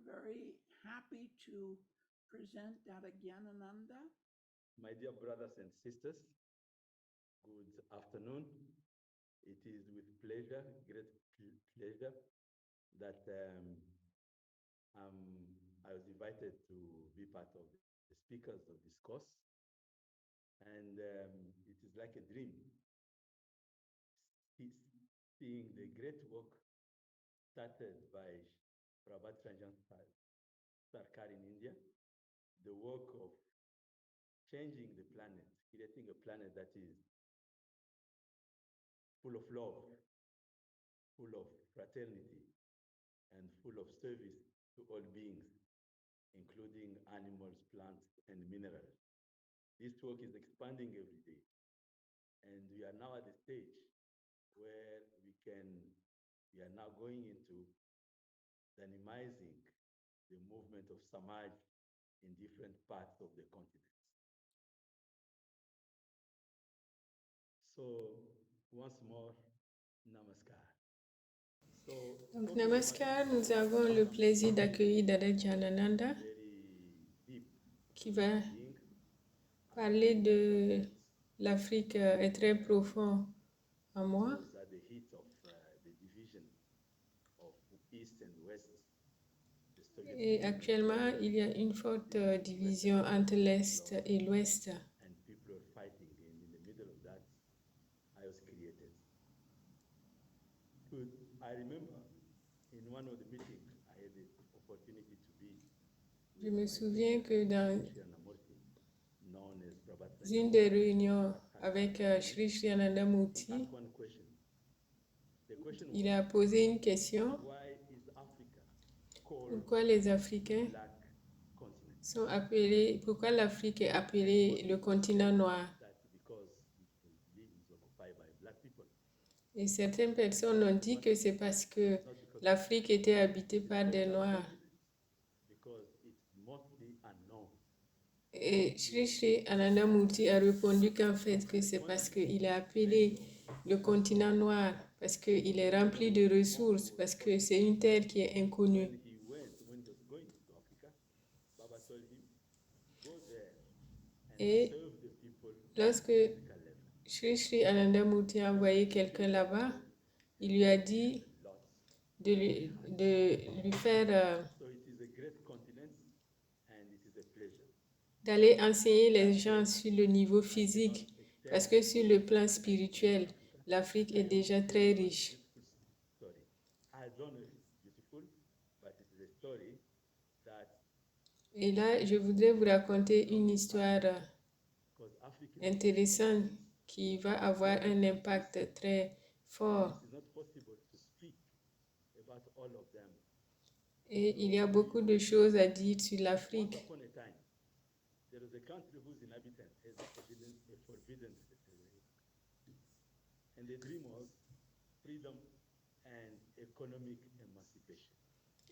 very happy to present Dadagyanananda. My dear brothers and sisters, good afternoon. It is with pleasure, great pleasure, that I was invited to be part of the speakers of this course. And it is like a dream, seeing the great work started by Prabhat Ranjan Sarkar in India, the work of changing the planet, creating a planet that is full of love, full of fraternity, and full of service to all beings, including animals, plants, and minerals. This work is expanding every day. And we are now at the stage where we are now going into dynamizing the movement of Samaj in different parts of the continent. So, once more, Namaskar. Donc, Namaskar, nous avons le plaisir d'accueillir Dadagyanananda qui va parler de l'Afrique est très profond en moi. Et actuellement, il y a une forte division entre l'Est et l'Ouest. Je me souviens que dans une des réunions avec Sri Sri Ananda Murti, il a posé une question. Pourquoi les Africains sont appelés, pourquoi l'Afrique est appelée le continent noir? Et certaines personnes ont dit que c'est parce que l'Afrique était habitée par des Noirs. Et Sri Sri Ananda Murti a répondu qu'en fait que c'est parce qu'il est appelé le continent noir, parce qu'il est rempli de ressources, parce que c'est une terre qui est inconnue. Et lorsque Sri Sri Ananda Murti a envoyé quelqu'un là-bas, il lui a dit de lui faire d'aller enseigner les gens sur le niveau physique, parce que sur le plan spirituel, l'Afrique est déjà très riche. Et là, je voudrais vous raconter une histoire intéressante qui va avoir un impact très fort. Et il y a beaucoup de choses à dire sur l'Afrique.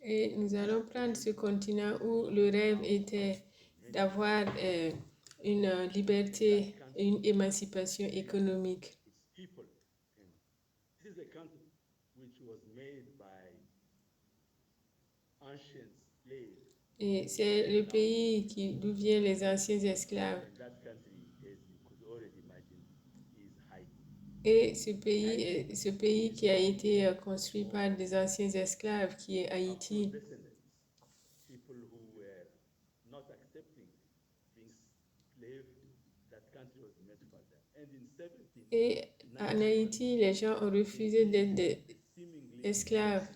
Et nous allons prendre ce continent où le rêve était d'avoir une liberté, une émancipation économique. Et c'est le pays d'où viennent les anciens esclaves. Et ce pays qui a été construit par des anciens esclaves, qui est Haïti. Et en Haïti, les gens ont refusé d'être des esclaves.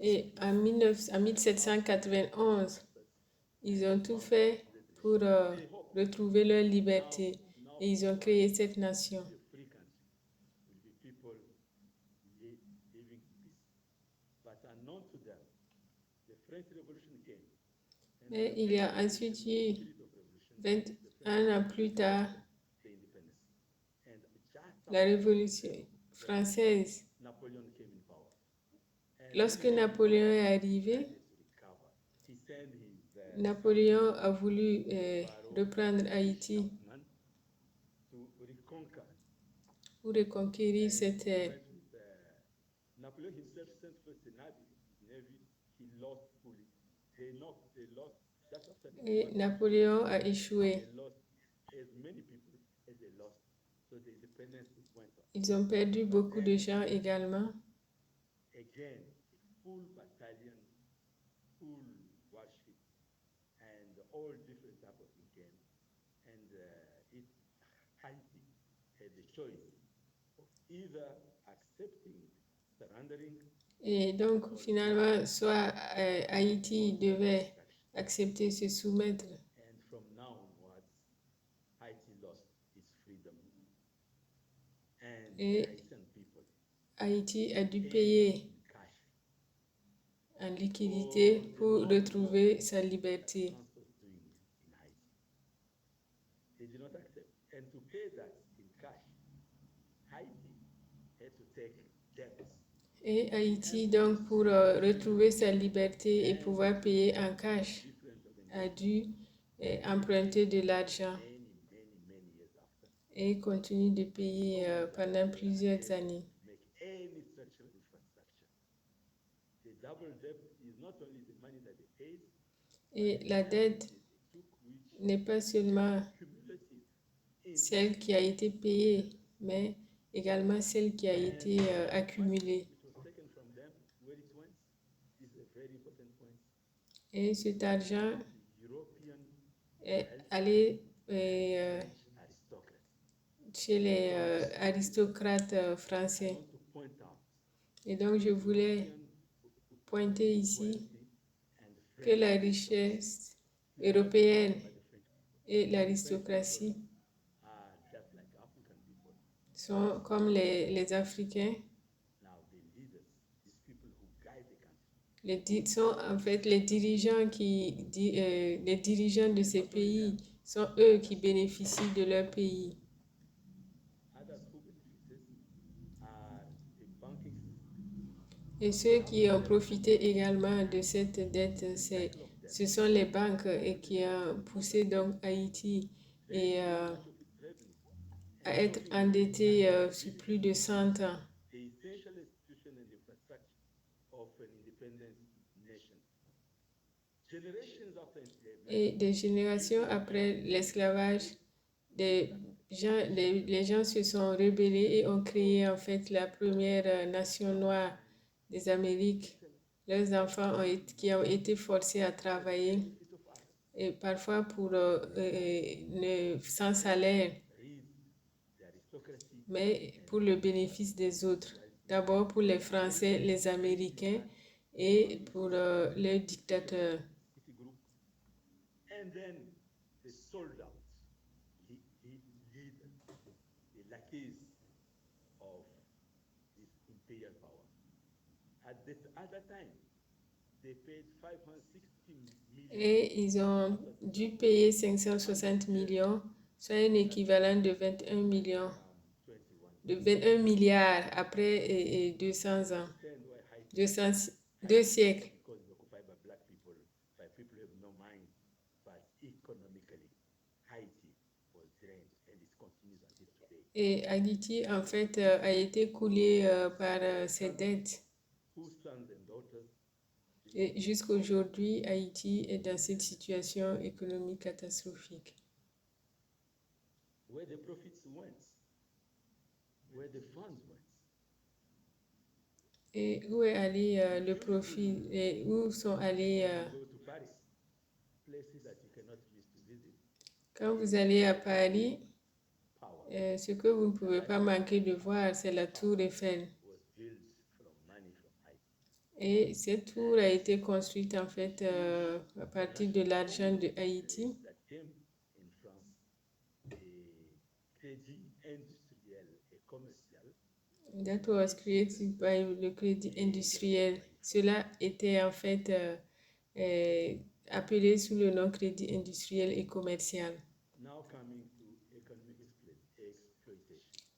Et en 1791, ils ont tout fait pour retrouver leur liberté. Et ils ont créé cette nation. Mais il y a ensuite eu 21 ans plus tard, la Révolution française. Lorsque Napoléon est arrivé, Napoléon a voulu reprendre Haïti pour reconquérir cette terre. they lost just after Et Napoléon a échoué. they lost as many people as they lost. So the independence went on. Ils ont perdu beaucoup de gens également. Again, full battalion, full warship, and all different type of game. And Haiti had the choice of either accepting, surrendering, Et donc, finalement, soit Haïti devait accepter se soumettre. and from now onwards, Haiti lost its freedom. And Et Haitian people Haïti a dû paid payer in cash en liquidité pour retrouver sa liberté. France was doing in Haiti. They did not accept. And to pay that in cash, Haiti had to take debts. Et Haïti, donc, pour retrouver sa liberté et pouvoir payer en cash, Different a organizations dû emprunter de l'argent many years after et continue de payer pendant plusieurs années. make any structural infrastructure. The double debt is not only the money that they paid, Et la dette they took which n'est pas seulement cumulative celle qui a été payée, mais également celle qui a été accumulée. it was taken from them, where it went. This is a very important point. Et cet argent The European est allé aristocrats. chez les aristocrates I français. want to point out Et donc, je voulais pointer ici que la richesse européenne et l'aristocratie are just like African people. sont comme les Africains. Now the leaders, these people who guide the country, Sont en fait les dirigeants les dirigeants de ces pays sont eux qui bénéficient de leur pays. others who benefited are the banking system. Et ceux qui ont profité également de cette dette, ce sont les banques et qui ont poussé donc Haïti et à être endetté sur plus de 100 ans. The essential institution and infrastructure of an independent nation. Generations after enslavement, Et des générations après l'esclavage, les gens se sont rebellés et ont créé en fait la première nation noire des Amériques. Leurs enfants qui ont été forcés à travailler et parfois sans salaire, read the aristocracy, mais pour le bénéfice des autres. D'abord pour les Français, les Américains et pour les dictateurs. city group, and then the soldats, leaders, the lackeys of this imperial power. At that time, they paid 560 million. Et ils ont dû payer 560 millions, soit un équivalent de 21 millions, de 21 milliards après 200 ans, 2 siècles. Because it's occupied by black people, by people who have no mind, but economically, Haiti was drained and it continues until today. Et Haïti, en fait, a été coulé par ses dettes. Whose sons and daughters Et jusqu'aujourd'hui, Haïti est dans cette situation économique catastrophique. where the profits went, where the funds went. Et où est allé le profit et où sont allés Go to Paris, places that you cannot miss to visit. quand vous allez à Paris, Power ce que vous ne pouvez pas manquer de voir, c'est la tour Eiffel. was built from money from Haiti. Et cette tour a été construite en fait à partir de l'argent de Haïti. That came in France, the crédit industriel et commercial That was created by le crédit industriel. Cela était en fait appelé sous le nom crédit industriel et commercial. now coming to economic exploitation.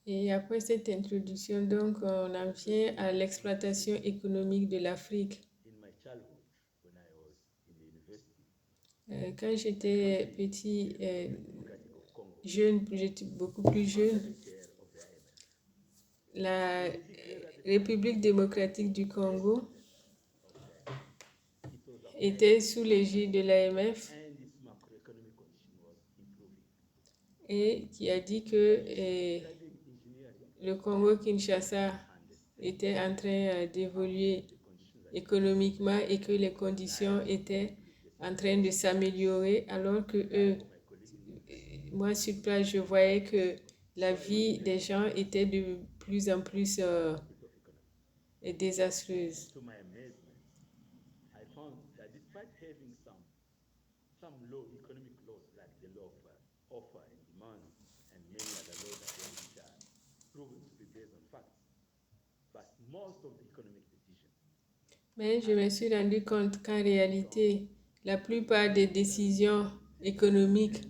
Et après cette introduction, donc, on en vient à l'exploitation économique de l'Afrique. In my childhood, when I was in the university, Quand j'étais petit, Democratic of Congo, jeune, j'étais beaucoup plus jeune, chair of the IMF, la République démocratique du Congo it was était sous l'égide de l'AMF and its macroeconomic condition was improving. et qui a dit que Driving engineering le Congo-Kinshasa était en train d'évoluer économiquement et que les conditions étaient en train de s'améliorer, alors que moi sur place, je voyais que la vie des gens était de plus en plus désastreuse. To my amazement, I found that despite having some economic laws like the law of offer and demand and many other laws that which are proven to be based on facts, but most of the economic decisions. Mais je me suis rendu compte qu'en réalité, la plupart des décisions économiques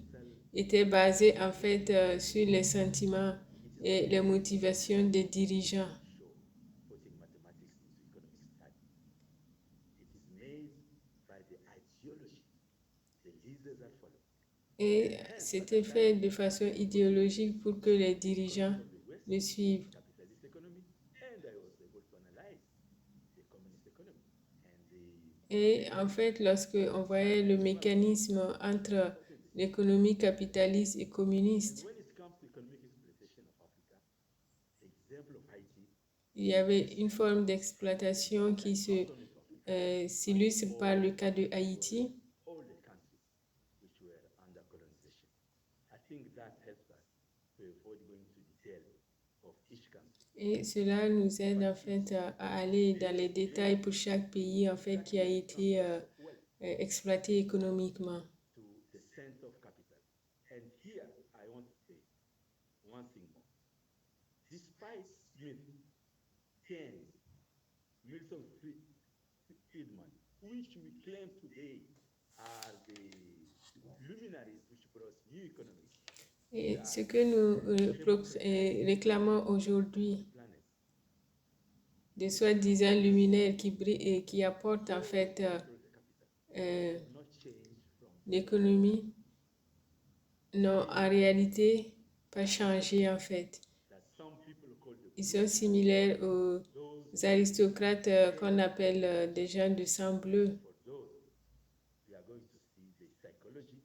étaient basées en fait sur les sentiments et les motivations des dirigeants. Putting mathematics into economic study. It is made by the ideology the leaders are following. Et c'était fait de façon idéologique pour que les dirigeants le suivent. Capitalist economy, and I was able to analyze the communist economy. Et en fait, lorsque on voyait le mécanisme entre l'économie capitaliste et communiste, When it comes to economic exploitation of Africa, the example of Haiti, il y avait une forme d'exploitation qui s'illustre par le cas de Haïti. all the countries which were under colonization. I think that helps us to avoid going into detail of each country. Et cela nous aide en fait à aller dans les détails pour chaque pays en fait qui a été exploité économiquement. To the center of capital. And here I want to say one thing more. Despite Smith, Keynes, Milton Friedman, which we claim today are the luminaries which brought new economics, Et ce que nous réclamons aujourd'hui, planets, des soi-disant luminaires qui apportent en fait not change from l'économie, n'ont en réalité pas changé en fait. that some people call the Ils sont similaires aux aristocrates qu'on appelle des gens de sang bleu. for those. We are going to see the psychology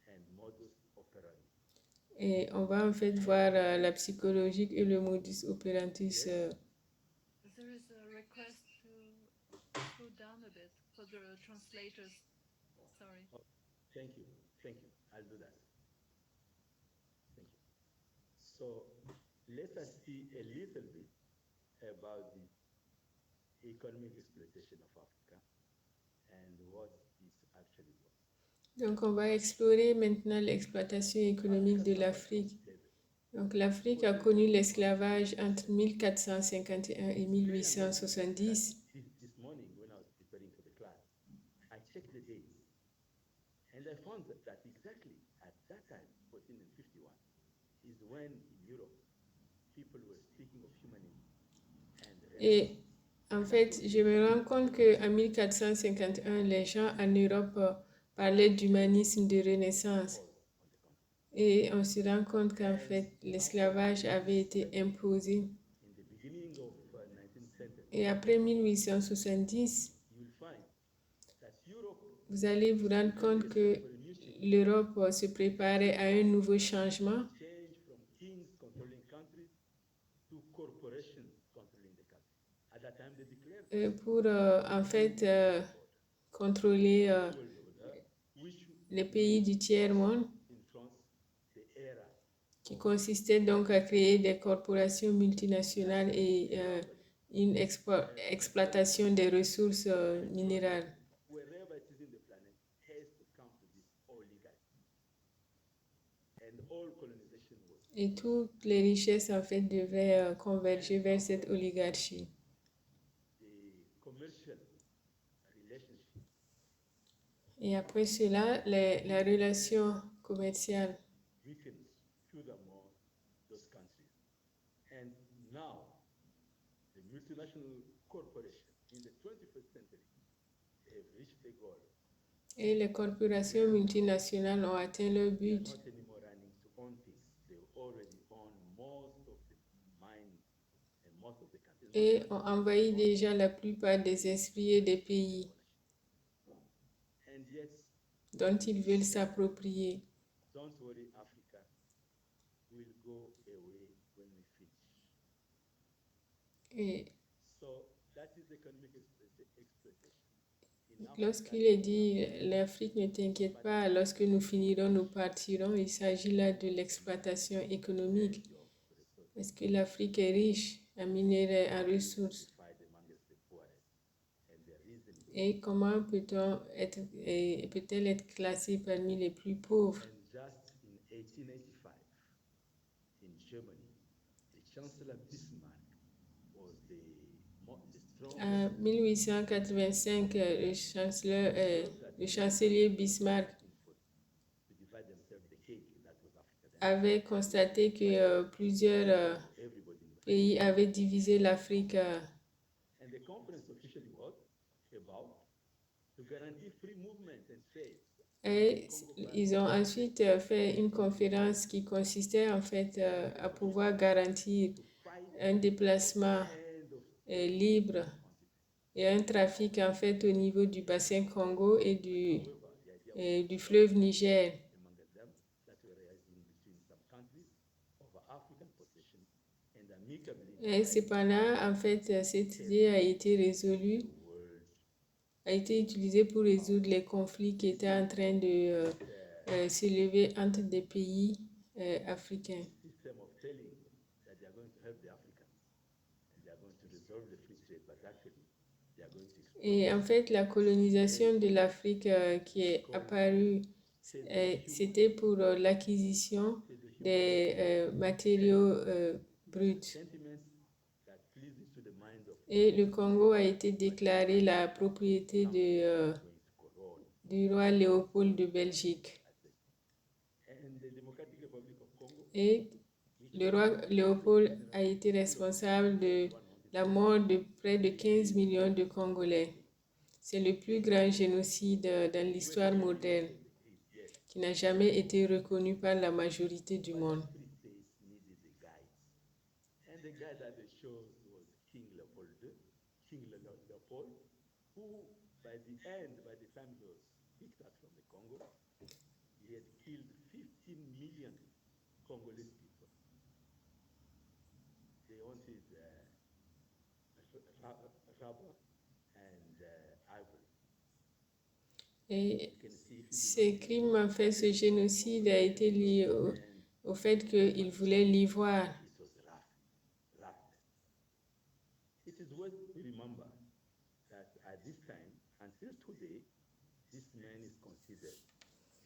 and modus operandi. Et on va en fait voir la psychologie et le modus operandi. There is a request to slow down a bit for the translators. Sorry. Thank you. I'll do that. Thank you. So let us see a little bit about the economic exploitation of Africa and what it actually was. Donc on va explorer maintenant l'exploitation économique de l'Afrique. Donc l'Afrique a connu l'esclavage entre 1451 et 1870. This morning when I was preparing for the class, I checked the dates and I found that exactly at that time, 1451, is when in Europe people were speaking of humanism. Et en fait, je me rends compte qu'en 1451, les gens en Europe parlaient d'humanisme de Renaissance. Et on se rend compte qu'en fait, l'esclavage avait été imposé. In the beginning of 19th century, Et après 1870, you will find that Europe vous allez vous rendre compte que l'Europe se préparait à un nouveau changement. changed from kings controlling countries to corporations controlling the country. At that time, they declared Pour en fait contrôler which les pays du tiers-monde, in France, the era qui consistait donc à créer des corporations multinationales et une exploitation des ressources minérales. wherever it is in the planet has to come to this oligarchy. And all colonization was Et toutes les richesses en fait devaient converger vers cette oligarchie. the commercial relationship Et après cela, la relation commerciale. weakens furthermore those countries. And now, the multinational corporation in the 21st century have reached the goal. Et les corporations multinationales ont atteint leur but. Not anymore running to own things. They already own most of the mines and most of the countries. Et ont envahi déjà la plupart des esprits et des pays. And yet, dont ils veulent s'approprier. don't worry, Africa will go away when we finish. Et So that is economic exploitation. In lorsqu'il Africa, est dit l'Afrique ne t'inquiète pas, lorsque nous finirons, nous partirons, il s'agit là de l'exploitation économique. plenty of resources Parce que l'Afrique est riche en minerais, en ressources. divided amongst the poorest. And the reason is Et comment peut-elle être classée parmi les plus pauvres? and just in 1885, in Germany, the Chancellor Bismarck was the En strongest 1885, le chancelier Bismarck to divide themselves the cake that was Africa. avait constaté que plusieurs Everybody in the pays avaient divisé l'Afrique. And the conference officially was about to guarantee free movement and trade. Et ils ont ensuite fait une conférence qui consistait en fait à pouvoir garantir un déplacement End of libre et un trafic en fait au niveau du bassin Congo et du fleuve Niger. among them that were rising between some countries over African possession and amicably Et cependant, en fait, cette idée a été résolue, world a été utilisée pour résoudre les conflits qui étaient en train de s'élever entre des pays africains. system of telling that they are going to help the Africans and they are going to resolve the free trade, but actually they are going to exploit. Et en fait, la colonisation de l'Afrique qui est apparue, c'était pour l'acquisition des matériaux bruts. Sentiments that pleases to the mind of Et le Congo a été déclaré la propriété going to corrode. du roi Léopold de Belgique. And the Democratic Republic of Congo, Et le roi Léopold a été responsable de la mort de près de 15 millions de Congolais. C'est le plus grand génocide dans l'histoire moderne qui n'a jamais été reconnu par la majorité du monde. Free States needed the guides. And the guide that they chose was King Leopold II, King Leopold, who by the time he was kicked out from the Congo, he had killed 15 million Congolese people. They wanted rubber and ivory. Et You can see if you ces crimes, en fait, ce génocide a été lié au fait qu'il voulait l'ivoire. it was roughness. It is worth to remember that at this time, until today, this man is considered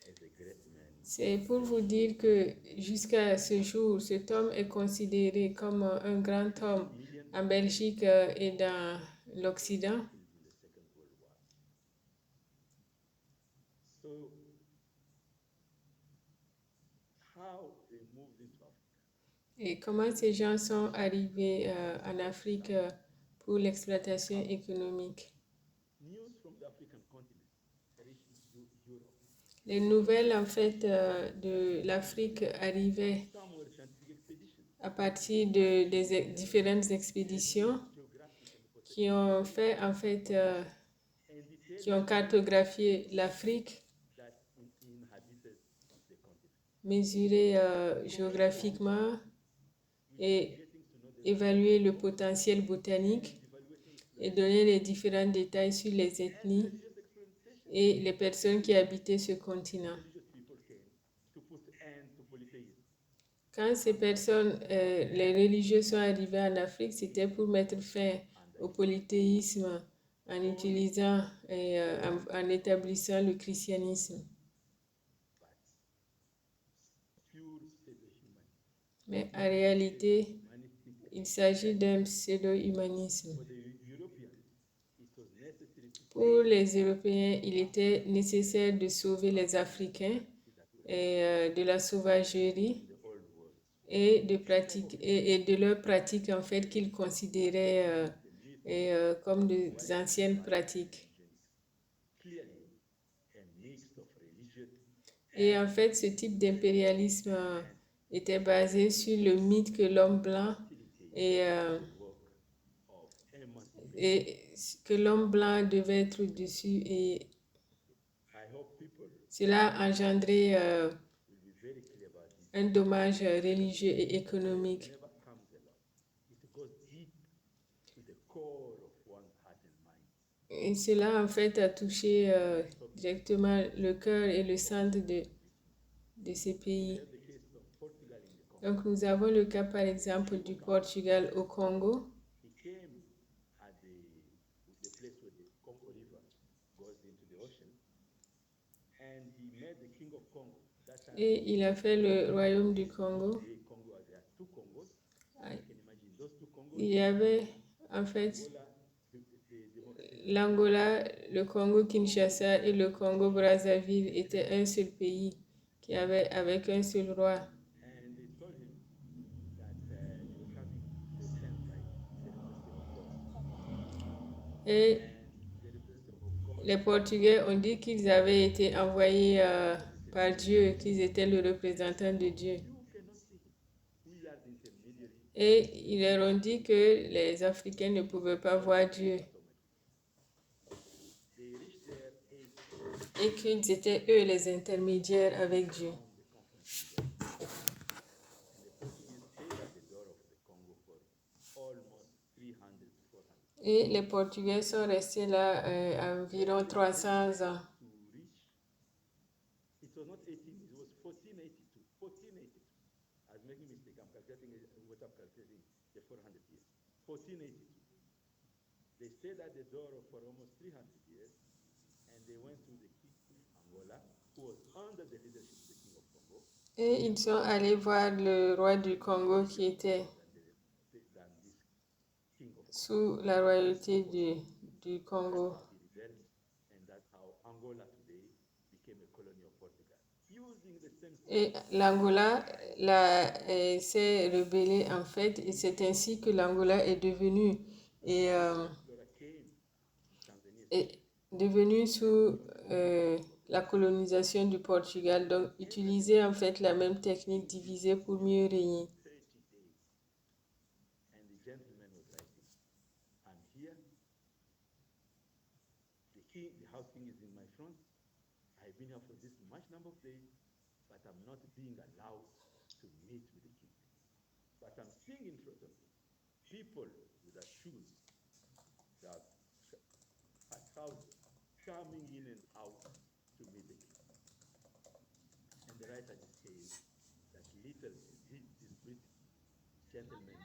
as a great man. C'est pour vous dire que jusqu'à ce jour, cet homme est considéré comme un grand homme en Belgique et dans l'Occident. In the Second World War. So, how they moved into Africa? Et comment ces gens sont arrivés en Afrique pour l'exploitation économique. News from the African continent reached Europe. Les nouvelles, en fait, de l'Afrique arrivaient Some were scientific expeditions, à partir des différentes expéditions geographic and qui ont fait, en fait, and detailed qui ont cartographié l'Afrique, that inhabited the continent. mesuré géographiquement et Getting to know the évalué le potentiel botanique et donné les différents détails sur les ethnies religious exploitation. et les personnes qui habitaient ce continent. Religious people came to put end to polytheism. Quand ces personnes, les religieux sont arrivés en Afrique, c'était pour mettre fin au polythéisme en utilisant et en établissant le christianisme. Pure pseudo-humanism. Mais en réalité, Humanistic. il s'agit d'un pseudo-humanisme. For the Europeans, it was necessary to Pour les Européens, il était nécessaire de sauver les Africains et de la sauvagerie the old world. et de leurs pratiques en fait qu'ils considéraient comme des anciennes pratiques. Clearly, a mix of religious Et en fait, ce type d'impérialisme était basé sur le mythe que l'homme blanc et work of emancipation que l'homme blanc devait être au-dessus et by Cela a engendré will be very clear about this. un dommage religieux et économique. Never comes along. It goes deep to the core of one's heart and mind. Et cela, en fait, a touché directement le cœur et le centre de ces We pays. have the case of Portugal in the Congo. Donc, nous avons le cas, par exemple, du Portugal au Congo. He came at the place where the Congo River goes into the ocean, and he met the king of Congo. That time, Et il a fait le royaume du Congo. the Congo, there are two Congos. Ah, You can imagine those two Congos. il y avait, en fait, Angola, the democratic l'Angola, le Congo-Kinshasa et le Congo-Brazzaville étaient un seul pays qui avait avec un seul roi. And they told him that they were coming, they were sent by the representative of God. Et And the representative of God les Portugais ont dit qu'ils avaient été envoyés par Dieu, qu'ils étaient le représentant de Dieu. you cannot see him. We are the intermediary. Et ils leur ont dit que les Africains ne pouvaient pas voir Dieu They reached there et qu'ils étaient eux les intermédiaires avec Dieu. on the conference room. And the Portuguese stayed at the door of the Congo for almost 300 to 400 Et les Portugais sont restés là environ 300 ans. to reach. It was not 18, it was 1482. 1482. I was making a mistake. I'm calculating what I'm calculating the 400 years. 1482. They stayed at the door for almost 300 years, and they went to the king of Angola, who was under the leadership of the king of Congo. Et ils sont allés voir le roi du Congo qui était Than this king of sous la royauté du Congo. Congo. He rebelled, and that's how Angola today became a colony of Portugal. Using the same Et l'Angola s'est rebellée en fait, et c'est ainsi que l'Angola est devenue Flora came, Tanzania. est devenue sous la colonisation du Portugal. Donc, utiliser en fait la même technique divisée pour mieux régner. 30 days. And the gentleman was writing, I'm here. The house king is in my front. I've been here for this much number of days, but I'm not being allowed to meet with the king. But I'm seeing in front of me people with their shoes, their trousers, coming in and out to meet the king. And the writer just says that little this British gentleman,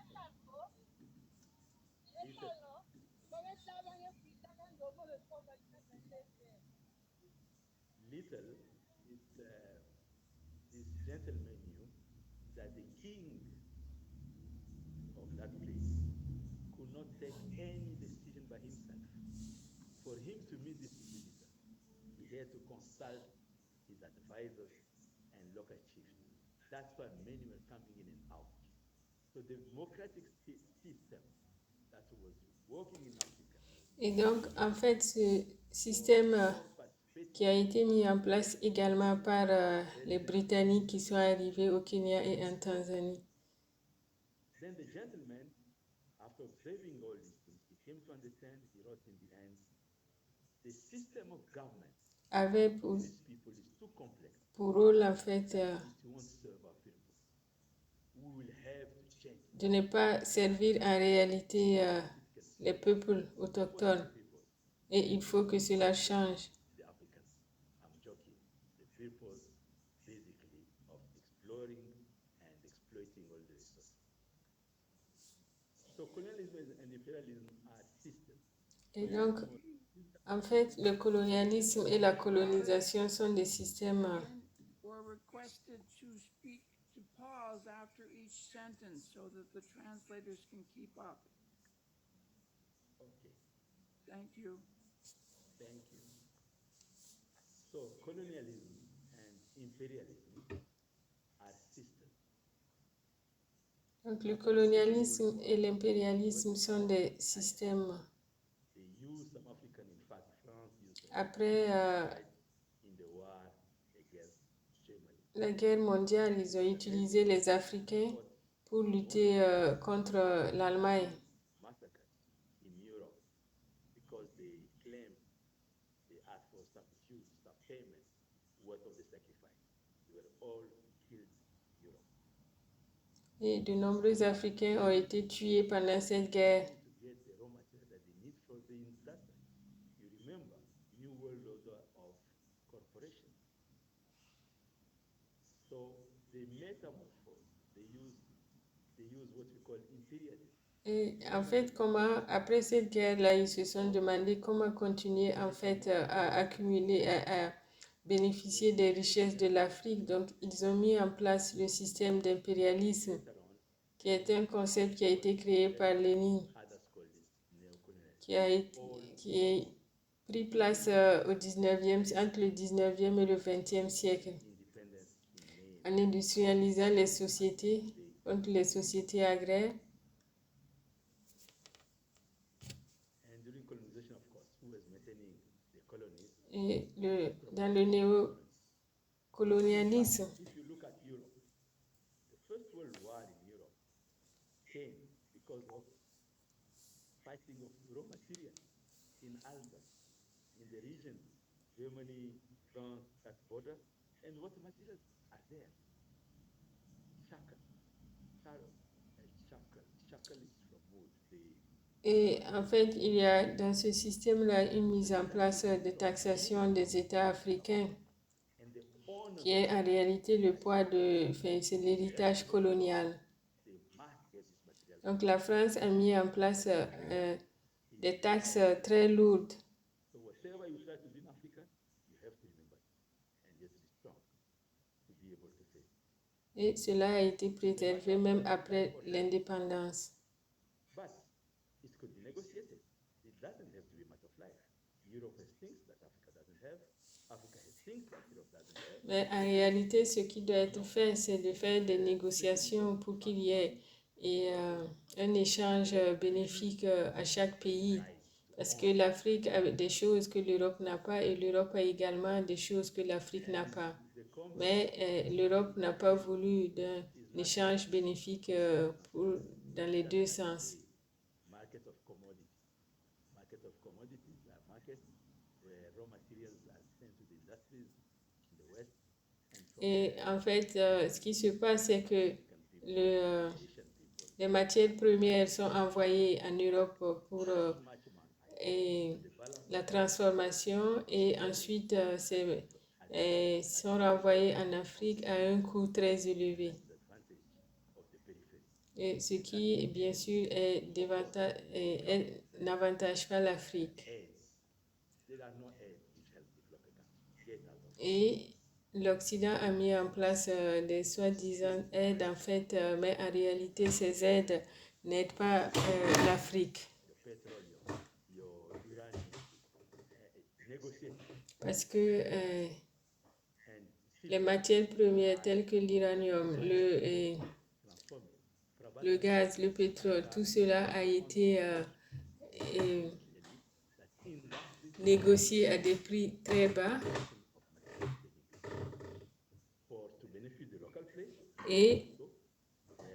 little this gentleman knew that the king of that place could not take any decision by himself. For him to meet this visitor, he had to consult his advisors and local chiefs. That's why many were coming in and out. So the democratic system that was working in Africa Et donc, en fait, ce système qui a été mis en place également par les Britanniques qui sont arrivés au Kenya et en Tanzanie. Then the gentleman, after observing all these things, he came to understand, he wrote in the end, the system of government Avait pour, of these people is too complex. pour rôle, en fait, It won't serve our people. We will have to change de ne pas servir en réalité les peuples autochtones. people, Et il faut que cela change. the Africans. I'm joking. The people basically of exploring and exploiting all the resources. So colonialism and imperialism are systems. Et donc, en fait, le colonialisme et la colonisation sont des systèmes. We're requested to speak, to pause after each sentence so that the translators can keep up. Okay, Thank you. thank you. So colonialism and imperialism are systems. Donc, le colonialisme et l'impérialisme sont des systèmes. They use some African, in fact, France used them Après in the war against Germany. la guerre mondiale, ils ont utilisé les Africains pour lutter contre l'Allemagne. Massacres in Europe because they claim they asked for some dues, some payment worth of the sacrifice. They were all killed in Europe. Et de nombreux Africains ont été tués pendant cette guerre. To get the raw material that they need for the industry. You remember, New World Order of Corporation. So they metamorphose, they use what we call imperialism. Et en fait, après cette guerre-là, ils se sont demandé comment continuer en fait à accumuler, à bénéficier des richesses de l'Afrique. Donc, ils ont mis en place le système d'impérialisme, qui est un concept qui a été créé par Lénine, qui est pris place entre le 19e et le 20e siècle, en industrialisant les sociétés contre les sociétés agraires. Et dans le néocolonialisme, If you look at Europe, the First World War in Europe came because of fighting of raw material in Alsace, in the region, Germany, France, that border, and what materials are there? Shackle is from wood. et en fait, il y a dans ce système-là une mise en place de taxation des États africains, qui est en réalité le poids c'est l'héritage colonial. Donc la France a mis en place des taxes très lourdes. So whatever you try to do in Africa, you have to remember and just be strong to be able to face. Et cela a été préservé même après l'indépendance. But it could be negotiated. It doesn't have to be a matter of life. Europe has things that Africa doesn't have. Africa has things that Europe doesn't have. Mais en réalité, ce qui doit être fait, c'est de faire des négociations pour qu'il y ait un échange bénéfique à chaque pays. Parce que l'Afrique a des choses que l'Europe n'a pas et l'Europe a également des choses que l'Afrique n'a pas. Mais l'Europe n'a pas voulu d'un échange bénéfique dans les deux sens. Market of commodities. Market of commodities are markets where raw materials are sent to the industries in the West. Et en fait, ce qui se passe, c'est que les matières premières sont envoyées en Europe pour la transformation et ensuite sont renvoyées en Afrique à un coût très élevé. Et ce qui, bien sûr, n'avantage pas l'Afrique. Et l'Occident a mis en place des soi-disant aides, en fait, mais en réalité, ces aides n'aident pas l'Afrique. Parce que les matières premières telles que l'uranium, le gaz, le pétrole, tout cela a été négocié à des prix très bas. Et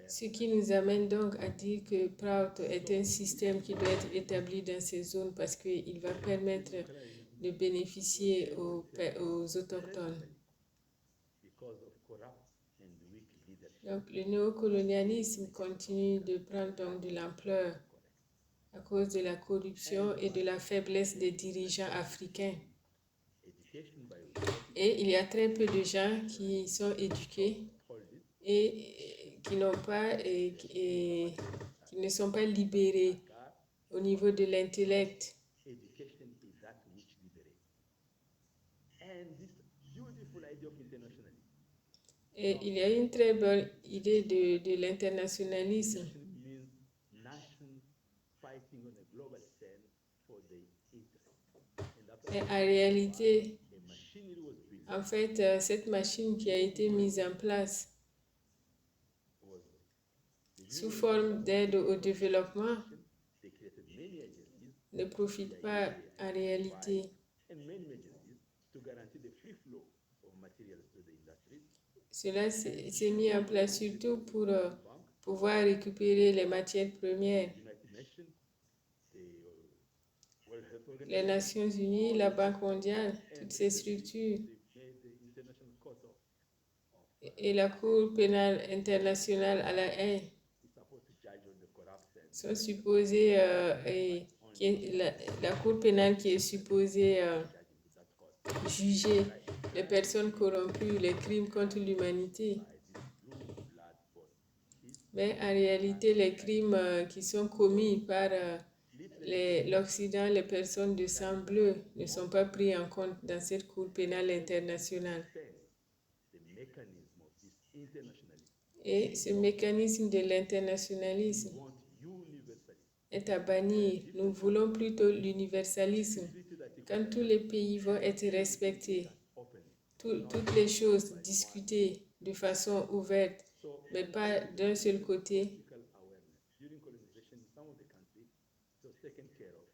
ce qui nous amène donc à dire que Prout est un système qui doit être établi dans ces zones parce qu'il va permettre de bénéficier aux autochtones. Donc le néocolonialisme continue de prendre donc de l'ampleur à cause de la corruption et de la faiblesse des dirigeants africains. Et il y a très peu de gens qui sont éduqués et qui ne sont pas libérés au niveau de l'intellect. Et il y a une très bonne idée de l'internationalisme. Et en réalité, en fait, cette machine qui a été mise en place sous forme d'aide au développement ne profite pas en réalité. Cela s'est mis en place surtout pour pouvoir récupérer les matières premières. Les Nations Unies, la Banque mondiale, toutes ces structures et la Cour pénale internationale à La Haye is supposed to judge all the corrupt and sont supposés, la Cour pénale qui est supposée judging to that cost juger les personnes corrompues, les crimes contre l'humanité. by this blue blood bond. Mais en réalité, les crimes qui sont commis par l'Occident, les personnes de sang bleu, ne sont pas pris en compte dans cette Cour pénale internationale. The mechanism of this internationalism Et ce mécanisme de l'internationalisme want universalism. est à bannir. Nous voulons plutôt l'universalisme. Quand tous les pays vont être respectés, toutes les choses discutées de façon ouverte, mais pas d'un seul côté. Political awareness. During colonization, in some of the countries, it was taken care of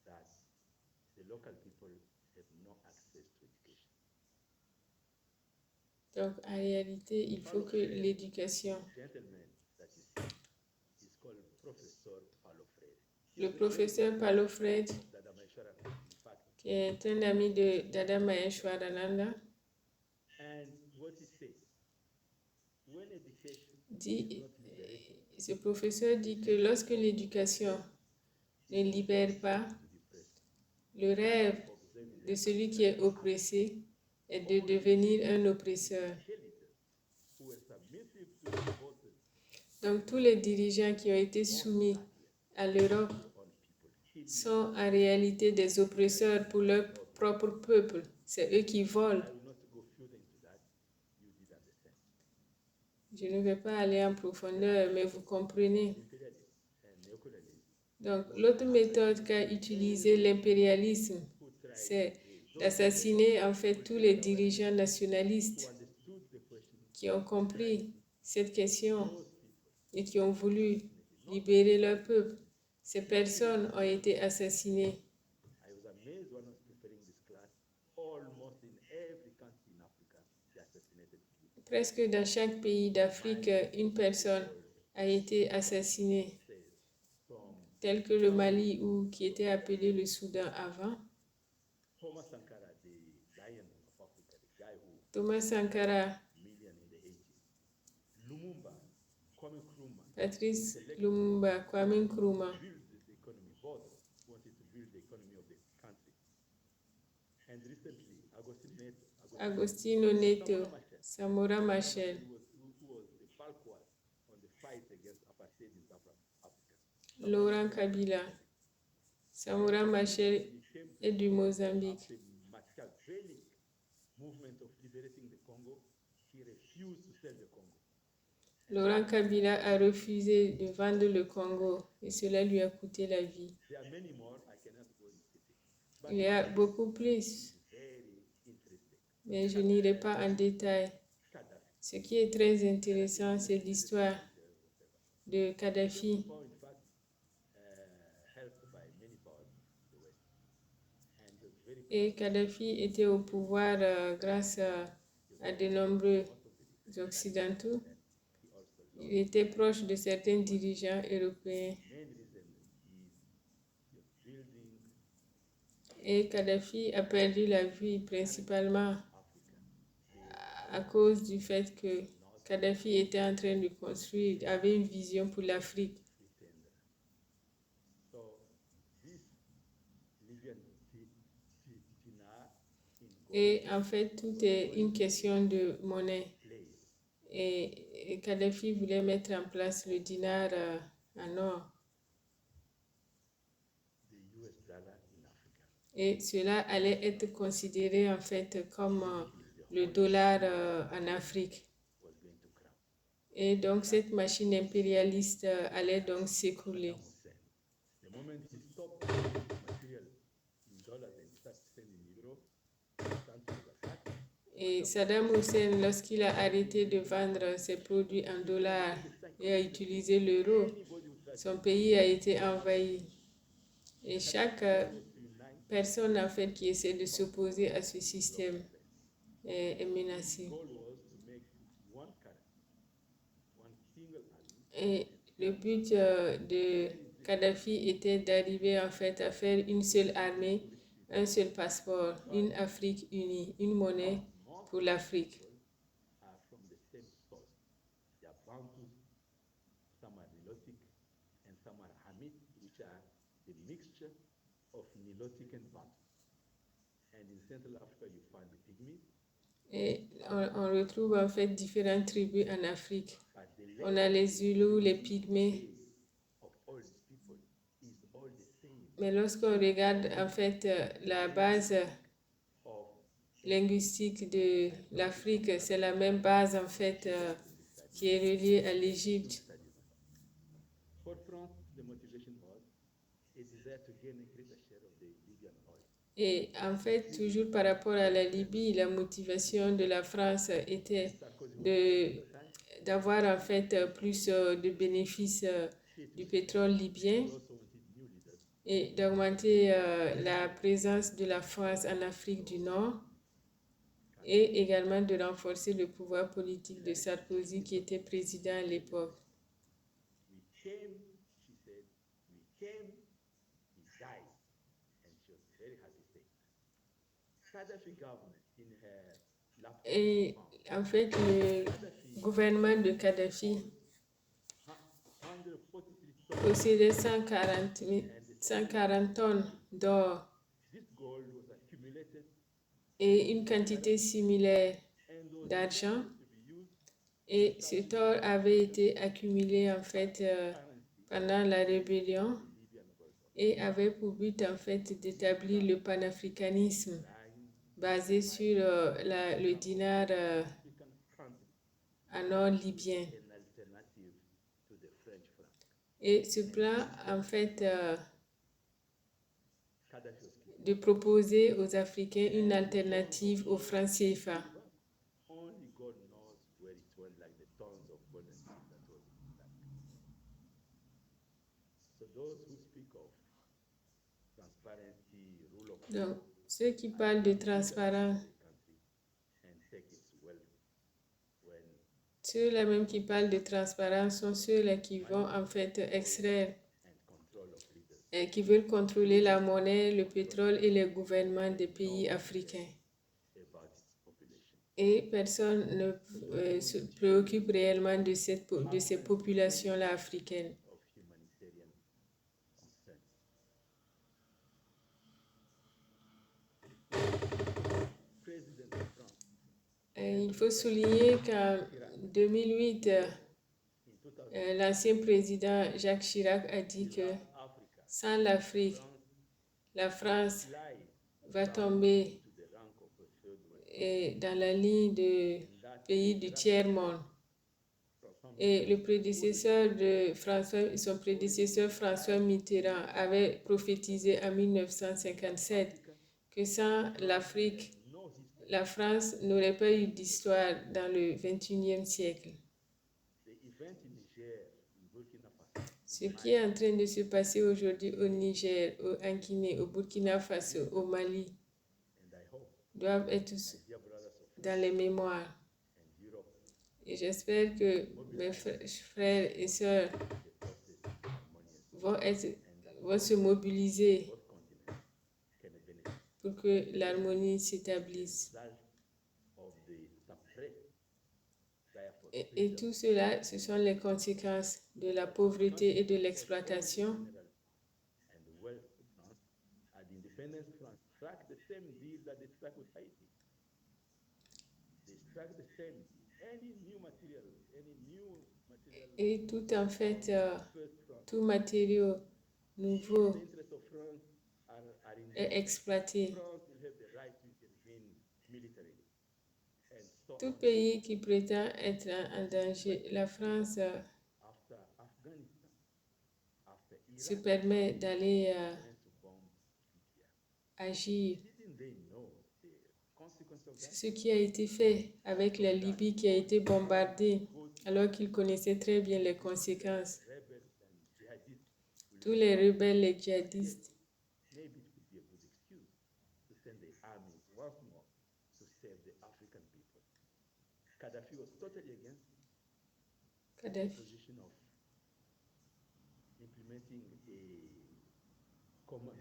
that the local people have no access to education. Donc, en réalité, il faut que l'éducation. Gentleman that is called Professor Paulo Freire. Le professeur Paulo Freire, Dada Maishara, in fact, qui est un ami de Dada Maheshwarananda, and what he says, when education dit, ce professeur dit que lorsque l'éducation ne libère pas, le rêve de celui qui est oppressé est de devenir un oppresseur. who were submissive to the bosses Donc tous les dirigeants qui ont été soumis à l'Europe on people, sont en réalité des oppresseurs pour leur propre peuple. C'est eux qui volent. I will not go further into that. You did understand. Je ne vais pas aller en profondeur, mais vous comprenez. Imperialism and neocolonialism Donc l'autre méthode qu'a utilisé l'impérialisme, c'est d'assassiner en fait tous les dirigeants nationalistes understood the question. qui ont compris cette question et qui ont voulu libérer leur peuple. Ces personnes ont été assassinées. I was amazed when I was preparing this class. Almost in every country in Africa, they assassinated people. Presque dans chaque pays d'Afrique, une personne a été assassinée, From tel que le Mali ou qui était appelé le Soudan avant. Thomas Sankara, the lion of Africa, the guy who Thomas Sankara, million in the 80s. Lumumba, Kwame Nkrumah, Patrice Lumumba, Kwame Nkrumah, built the economy. Both wanted to build the economy of the country. And recently, Agostino Neto, Samora Machel, who was the Falkwas on the fight against apartheid in South Africa. Laurent Kabila, Samora Machel et du Mozambique. The Machiavellic movement of liberating the Congo, he refused to sell the Congo. Laurent Kabila a refusé de vendre le Congo et cela lui a coûté la vie. There are many more, I cannot go into it. But Il y a beaucoup plus, very interesting. mais je n'irai pas en détail. Gaddafi. Ce qui est très intéressant, c'est l'histoire de Kadhafi. Power, in fact, helped by many powers of the West. And very Et Kadhafi était au pouvoir grâce à de nombreux Occidentaux. Il était proche de certains dirigeants européens. main reason is building Et Kadhafi a perdu la vie principalement Africa. à cause du fait que Kadhafi était en train de construire, avait une vision pour l'Afrique. Pretender. So this Libyan dinar in gold Et en fait, tout est une question de monnaie. place. Et Kadhafi voulait mettre en place le dinar en or. The US dollar in Africa. Et cela allait être considéré en fait comme le dollar en Afrique. Was going to crumble. Et donc cette machine impérialiste allait donc s'écrouler. Hussein. The moment he stopped selling material in dollars and started selling in euros, country was attacked. Et Saddam Hussein, lorsqu'il a arrêté de vendre ses produits en dollars et a utilisé l'euro, son pays a été envahi. Et chaque personne en fait qui essaie de s'opposer à ce système est menacée. The goal was to make one currency, one single army, Et le but de Kadhafi était d'arriver en fait à faire une seule armée, un seul passeport, une Afrique unie, une monnaie pour l'Afrique. from the Tamar Hamid, which are the mixture of Nilotic and Bantu. And in Central Africa, you find the Pygmies. Et on retrouve en fait différentes tribus en Afrique. But the On a les Zulus, les base Pygmées. of all these people is all the same Mais lorsqu'on regarde en fait la base of linguistique de l'Afrique, c'est la même base en fait qui est reliée à l'Égypte. For France, the motivation was a desire to gain a greater share of the Libyan oil. Et en fait, toujours par rapport à la Libye, la motivation de la France était d'avoir en fait plus de bénéfices du pétrole libyen et d'augmenter la présence de la France en Afrique du Nord et également de renforcer le pouvoir politique de Sarkozy qui était président à l'époque. We came, she said, we came, he died, and she was very happy saying that. Gaddafi government in her last Et en fait, le gouvernement de Kadhafi 143 possédait 140 tonnes d'or this gold was accumulated et une quantité similaire and was d'argent. to be used Et cet or avait été accumulé en fait pendant la rébellion Libyan gold. et avait pour but en fait d'établir le panafricanisme basé sur le dinar African currency, en or libyen. an alternative to the French franc. Et ce plan en fait Gaddafi was killed. de proposer aux Africains une alternative au franc CFA. Only God knows where it went, like the tons of gold and silver that was in that. So those who speak of transparency, rule of Donc, ceux qui parlent de transparence, country and take its wealth when ceux-là même qui parlent de transparence sont ceux-là qui vont en fait extraire and control of leaders et qui veulent contrôler la monnaie, le pétrole et les gouvernements des pays africains. about its population. Et personne ne se préoccupe réellement de ces populations-là africaines. Of humanitarian concern. President of France Et il faut souligner qu'en 2008, in 2000 l'ancien président Jacques Chirac a dit que Africa, sans l'Afrique, la France slide va tomber to the rank of a third world. dans la ligne de pays du tiers-monde. Et le prédécesseur de François, son prédécesseur François Mitterrand avait prophétisé en 1957 que sans l'Afrique, No history. la France n'aurait pas eu d'histoire dans le XXIe siècle. The event in Niger, in Burkina Faso, Ce qui est en train de se passer aujourd'hui au Niger, en Guinée, au Burkina Faso, au Mali, and I hope, doivent être dear brothers of dans les mémoires. and Europe, Et j'espère que mes frères et sœurs the process harmonious vont se mobiliser both continents can benefit. pour que l'harmonie s'établisse. Result of the suppressed desire for Et tout cela, ce sont les conséquences de la pauvreté et de l'exploitation. general and the wealth of France and independence France struck the same deal that they struck with Haiti. They struck the same deal. Any new material Et tout en fait, first France, tout matériau nouveau the interests of France are in est exploité. France will have the right to intervene militarily and so Tout on. pays qui prétend être en danger, la France After Afghanistan, after se Iraq, permet d'aller plans to bomb Libya. agir. Didn't they know the consequence of C'est that? ce qui a été fait avec la Libye qui a été bombardée alors qu'ils connaissaient très bien les conséquences. Rebels and jihadists will Tous les rebelles, les djihadistes, maybe it could be a good excuse to send the armies once more to save the African people. Gaddafi was totally against the Kadhafi, position of implementing a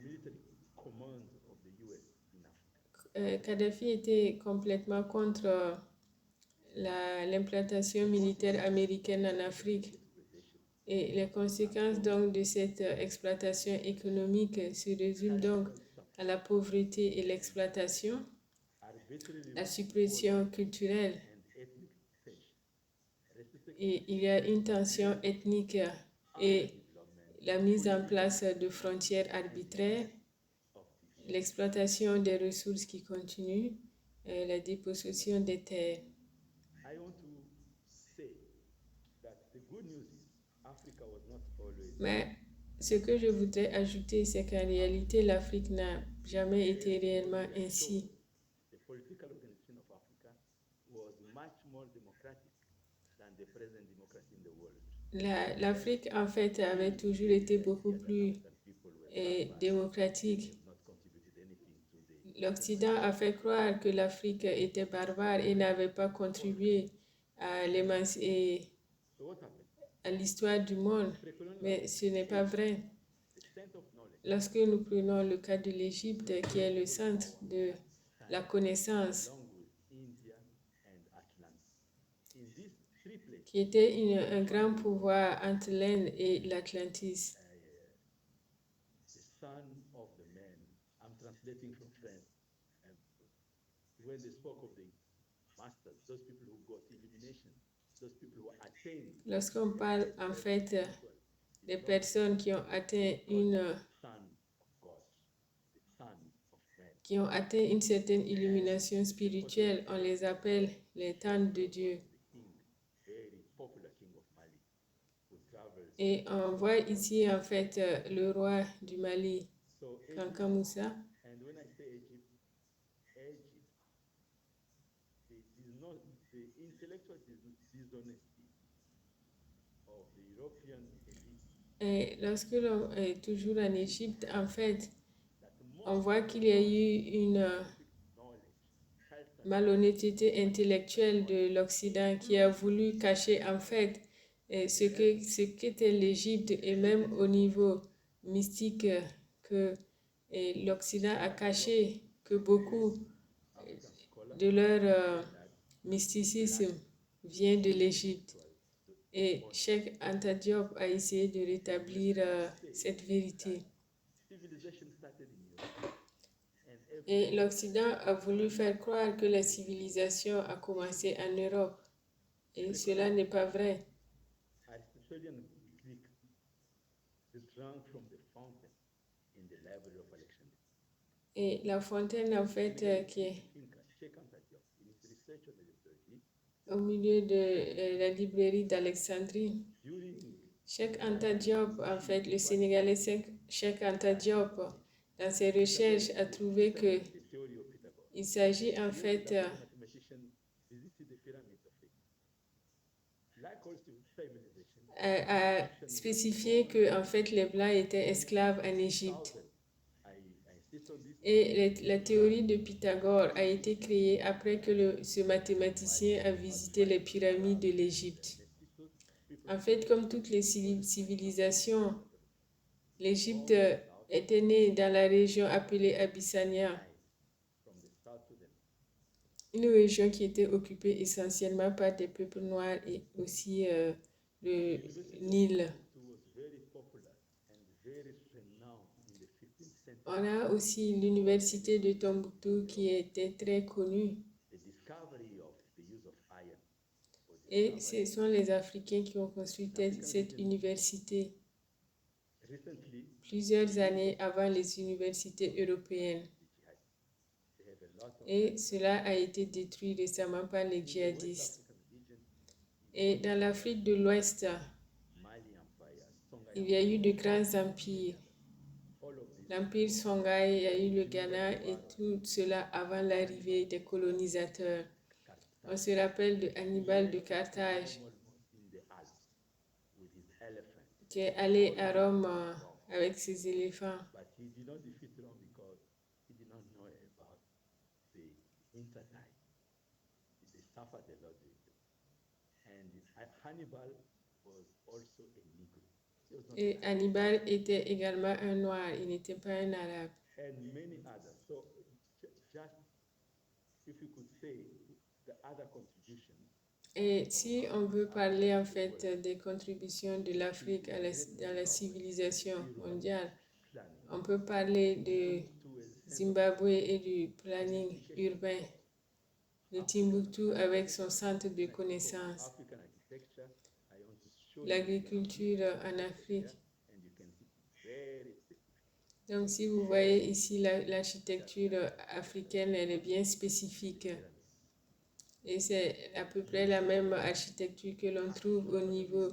military command of the US in Africa. Kadhafi était complètement contre l'implantation militaire américaine en Afrique. Et les conséquences donc de cette exploitation économique se résument donc à la pauvreté et l'exploitation, la suppression culturelle, et il y a une tension ethnique et la mise en place de frontières arbitraires, l'exploitation des ressources qui continue, et la dépossession des terres. I want to say that the good news is Africa was not always Mais ce que je voudrais ajouter, c'est qu'en réalité, l'Afrique n'a jamais été réellement ainsi. the political organization of Africa was much more democratic than the present democracy in the world. L'Afrique, en fait, avait toujours été beaucoup plus démocratique. Not contributed anything to the L'Occident a fait croire que l'Afrique était barbare et n'avait pas contribué à So what happened? à l'histoire du monde, mais ce n'est pas vrai. The center of knowledge Lorsque nous prenons le cas de l'Égypte, qui est le centre de la connaissance, along with India and Atlantis. In these three places, qui était un grand pouvoir entre l'Inde et l'Atlantis, the son of the man, I'm translating from French, and when they spoke of the masters, those people who got illumination, those people who attained lorsqu'on parle en fait des personnes qui ont atteint son of God, the son of man. qui ont atteint une certaine illumination spirituelle, on les appelle les tentes de Dieu. The king, very popular king of Mali, who travels. Et on voit ici en fait le roi du Mali, So Kanka Moussa. and when I say Egypt, the intellectual dishonesty of the European elite Et lorsque l'on est toujours en Égypte, en fait, that on most voit qu'il y a eu une knowledge, culture, malhonnêteté intellectuelle de l'Occident qui a voulu cacher en fait ce qu'était l'Égypte, et même au niveau mystique que l'Occident a caché que beaucoup African scholars, de leur mysticisme vient de l'Égypte. Et Cheikh Anta Diop a essayé de rétablir cette vérité. civilization started in Europe, and Et l'Occident a voulu faire croire que la civilisation a commencé en Europe. Et cela n'est pas vrai. Aristotelian Greek is drunk from the fountain in the library of Alexandria. Et la fontaine, en fait, qui est Cheikh Anta Diop, in his research on Egyptology, au milieu de la librairie d'Alexandrie, during Cheikh Anta Diop, en fait, le Sénégalais Cheikh Anta Diop, dans ses recherches, a trouvé que the theory of Pythagoras, il s'agit en fait mathematician visited the pyramids of Egypt. Like also civilization, a spécifié que en fait les Blancs étaient esclaves en Égypte. I insist on this. Et la théorie de Pythagore a été créée après que ce mathématicien a visité les pyramides de l'Égypte. En fait, comme toutes les civilisations, l'Égypte était née dans la région appelée Abyssinia, From the start to the une région qui était occupée essentiellement par des peuples noirs et aussi le Nil. It was very popular and very renowned in the 15th century. On a aussi l'université de Tombouctou qui était très connue. The discovery of the use of iron was Et ce sont les Africains qui ont construit cette université recently. plusieurs années avant les universités européennes. They have a lot of Et cela a été détruit récemment par les djihadistes. African region, Et dans l'Afrique de l'Ouest, Mali Empire, Songhai il y a eu de grands empires. all of these L'empire Songhai, il y a eu le Ghana et tout cela avant l'arrivée des colonisateurs. On se rappelle de Hannibal de Carthage almost in the Alps with his elephant. qui est allé à Rome avec ses éléphants. But he did not defeat Rome because he did not know about the intertide. They suffered a lot with it. And Hannibal was also a Negro. He was not Et Hannibal était également un noir, il n'était pas un arabe. and many others. So just if you could say the other contribution Et si on veut parler en fait des contributions de l'Afrique à la civilisation mondiale, on peut parler de Zimbabwe et du planning urbain, de Timbuktu avec son centre de connaissances, l'agriculture en Afrique. Donc si vous voyez ici l'architecture africaine, elle est bien spécifique. Et c'est à peu près la même architecture que l'on trouve au niveau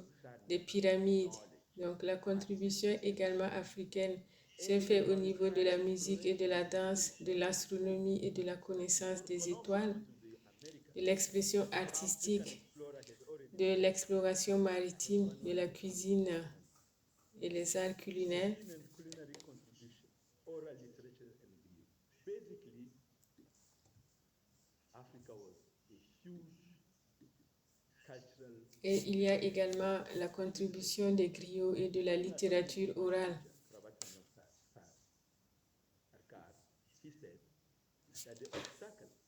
des pyramides. Donc la contribution également africaine se fait au niveau de la musique et de la danse, de l'astronomie et de la connaissance des étoiles, de l'expression artistique, de l'exploration maritime, de la cuisine et les arts culinaires. Et il y a également la contribution des griots et de la littérature orale.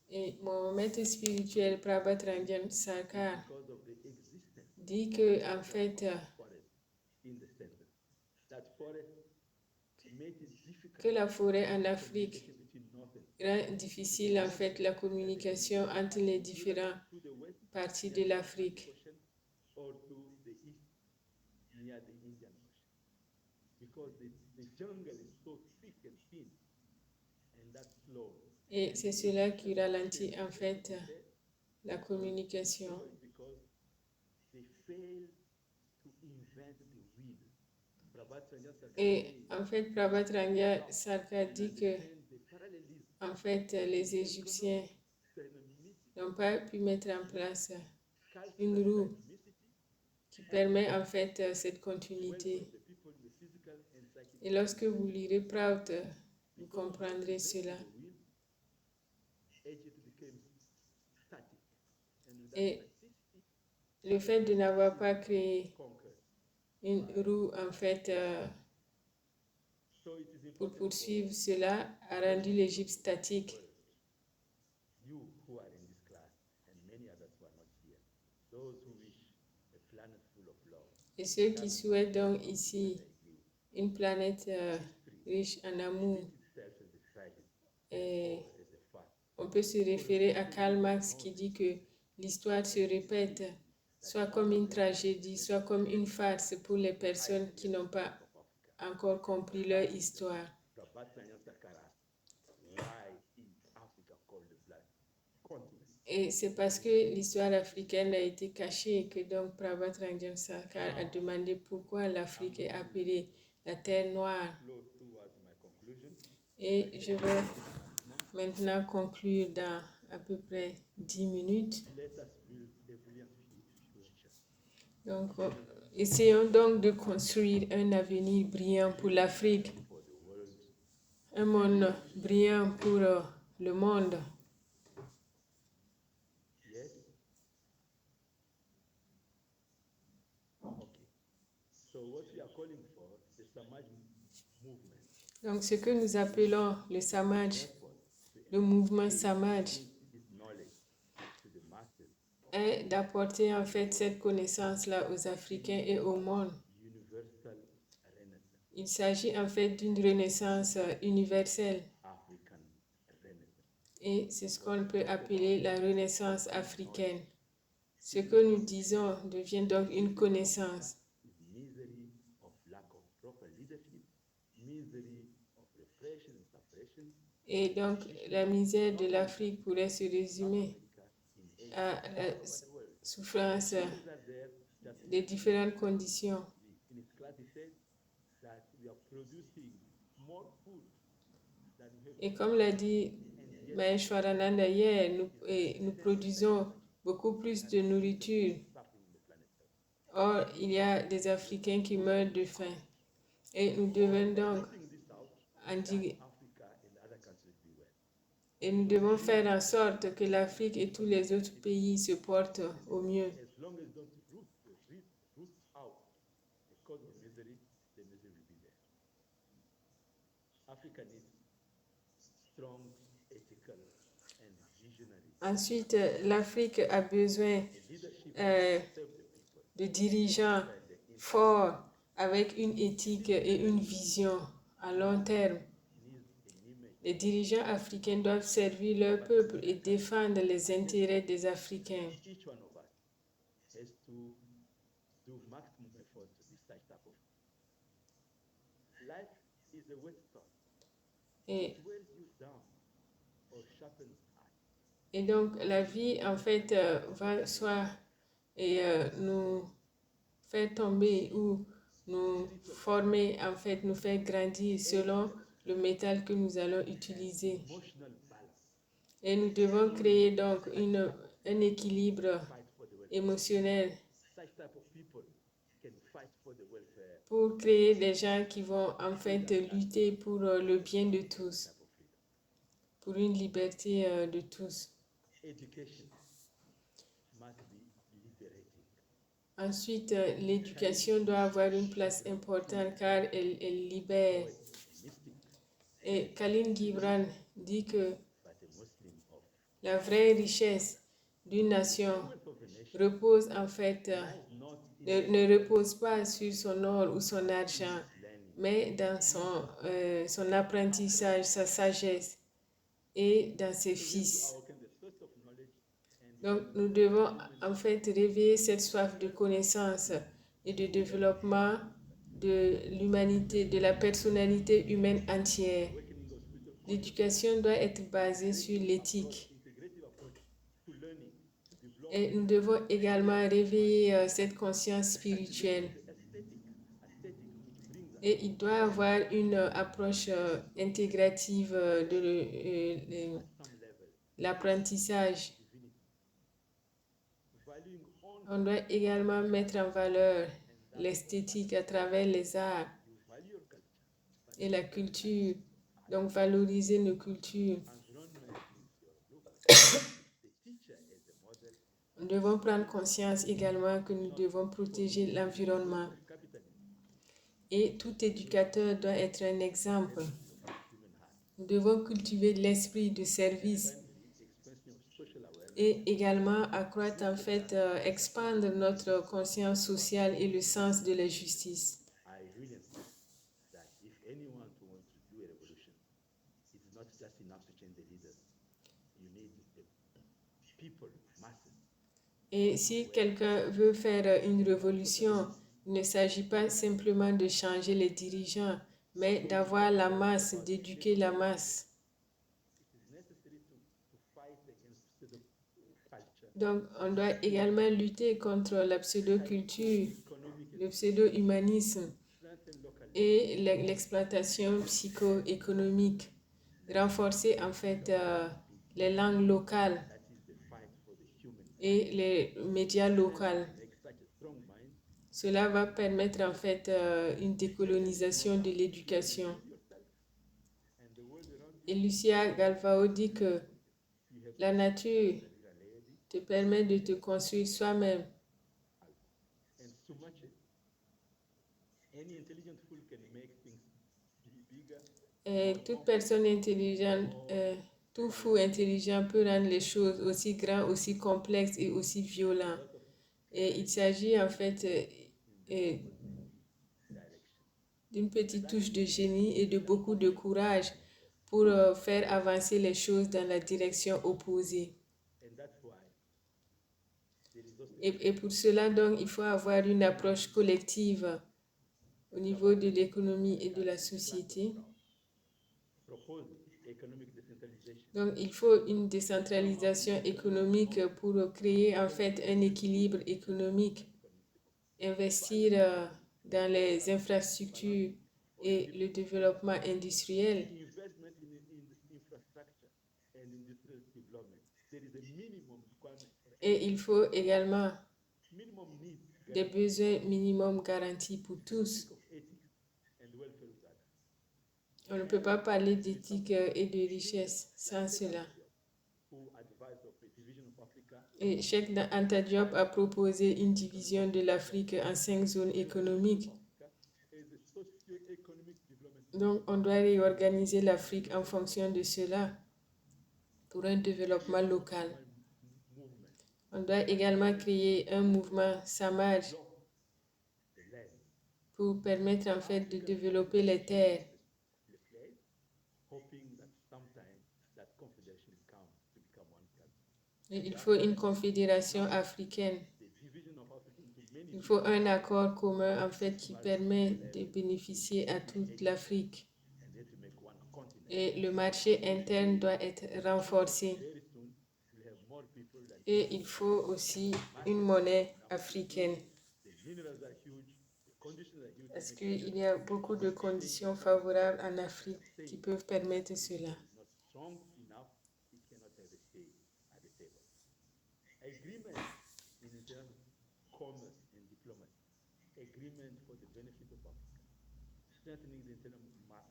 Et mon maître spirituel, Prabhat Ranjan Sarkar, dit que en fait, que la forêt en Afrique rend difficile en fait la communication entre les différentes parties de l'Afrique. Et c'est cela qui ralentit en fait la communication. Et en fait, Prabhat Ranjan Sarkar dit que en fait, les Égyptiens n'ont pas pu mettre en place une roue qui permet en fait cette continuité. Et lorsque vous lirez Prout, vous comprendrez cela. Et le fait de n'avoir pas créé une roue en fait pour poursuivre cela a rendu l'Égypte statique. Et ceux qui souhaitent donc ici une planète riche en amour, et on peut se référer à Karl Marx qui dit que l'histoire se répète soit comme une tragédie, soit comme une farce pour les personnes qui n'ont pas encore compris leur histoire. Et c'est parce que l'histoire africaine a été cachée que donc Prabhat Ranjan Sarkar a demandé pourquoi l'Afrique est appelée la Terre Noire. Et je vais maintenant conclure dans à peu près 10 minutes. Donc, essayons donc de construire un avenir brillant pour l'Afrique, un monde brillant pour le monde. Donc, ce que nous appelons le Samaj, le mouvement Samaj, est d'apporter en fait cette connaissance-là aux Africains et au monde. Il s'agit en fait d'une renaissance universelle. Et c'est ce qu'on peut appeler la renaissance africaine. Ce que nous disons devient donc une connaissance. Et donc, la misère de l'Afrique pourrait se résumer à la souffrance des différentes conditions. Et comme l'a dit Maheshwarananda hier, nous produisons beaucoup plus de nourriture. Or, il y a des Africains qui meurent de faim. Et nous devons donc et nous devons faire en sorte que l'Afrique et tous les autres pays se portent au mieux. Ensuite, l'Afrique a besoin de dirigeants forts avec une éthique et une vision à long terme. Les dirigeants africains doivent servir leur peuple et défendre les intérêts des Africains. Each one of us has to do maximum effort to be such type of. Life is a whetstone. Et, It wears you down or sharpens iron. et donc la vie en fait va soit nous faire tomber ou nous former, en fait nous faire grandir selon le métal que nous allons utiliser. Emotional balance. Et nous devons créer donc un équilibre Fight for the welfare. émotionnel Such type of people can fight for the welfare pour créer des gens qui vont en fait lutter pour le bien de tous, type of freedom. pour une liberté de tous. Education must be liberating. Ensuite, l'éducation doit avoir une place importante car elle libère. Mystic, Et Khalil Gibran dit que but a Muslim of la vraie richesse d'une nation wealth of a nation repose en fait, lies not in ne repose pas sur son or ou son argent, learning, mais dans son apprentissage, sa sagesse et dans ses fils. awaken the source of knowledge and Donc, nous devons en fait réveiller cette soif de connaissance et de développement de l'humanité, de la personnalité humaine entière. awakening of spiritual L'éducation doit être basée sur l'éthique. integrative approach to learning, to develop Et nous devons également réveiller cette conscience spirituelle. aesthetic which brings us Et il doit avoir une approche intégrative de some level l'apprentissage. divinity. Valuing all On doit également mettre en valeur l'esthétique à travers les arts you value your culture, but et la culture. Donc valoriser nos cultures. environment is your group. The teacher is a model Nous devons prendre conscience également que nous devons protéger l'environnement. of capitalism, Et tout éducateur doit être un exemple. of human heart. Nous devons cultiver l'esprit de service The expansion of social awareness et également accroître en fait, expandre notre conscience sociale et le sens de la justice. I really insist that if anyone who wants to do a revolution, it's not just enough to change the leaders. You need the people, masses. Et si quelqu'un veut faire une révolution, il ne s'agit pas simplement de changer les dirigeants, mais d'avoir la masse, d'éduquer la masse. It is necessary to fight against pseudo-culture, Donc, on doit également lutter contre la pseudo-culture, economic, le pseudo-humanisme strengthen local et l'exploitation psycho-économique. Renforcer en fait les langues locales that is the fight for the human. et les médias locaux. Make such a strong mind, Cela va permettre en fait une décolonisation de l'éducation. yourself and the world around you. Et Lucia Galvao dit que You have la nature reality te permet de te construire soi-même. and so much. Any intelligent fool can make things bigger. Et toute personne intelligente, tout fou intelligent peut rendre les choses aussi grandes, aussi complexes et aussi violentes. Et il s'agit en fait d'une petite touche de génie et de beaucoup de courage pour faire avancer les choses dans la direction opposée. And that's why there is also Et pour cela, donc, il faut avoir une approche collective au niveau de l'économie et de la société. proposed economic decentralization. Donc, il faut une décentralisation économique pour créer en fait un équilibre économique, investir dans les infrastructures et le développement industriel. Investment in infrastructure and industrial development. There is a minimum requirement for Et il faut également minimum needs des besoins minimums garantis pour tous. of ethics and welfare of others. On ne peut pas parler d'éthique et de richesse sans cela. Who advised of a division of Africa Et Cheikh Anta Diop a proposé une division de l'Afrique en 5 zones économiques. as a socio-economic development Donc, on doit réorganiser l'Afrique en fonction de cela pour un développement local. movement. On doit également créer un mouvement Samaj the land. pour permettre en fait de développer les terres. The flag, hoping that sometime that confederation comes to become one country. Et il faut une confédération africaine. The division of Africa into many Il faut un accord commun en fait qui permet de bénéficier à toute l'Afrique. and then to make one continent. Et le marché interne doit être renforcé. Very soon, we'll have more people than Et il faut aussi une monnaie africaine. the minerals are huge, the conditions are huge. Parce qu'il y a beaucoup de conditions favorables en Afrique qui peuvent permettre cela. It's not strong enough, it cannot have a say at the table. Agreement in international commerce and diplomacy. Agreement for the benefit of Africa. Strengthening the internal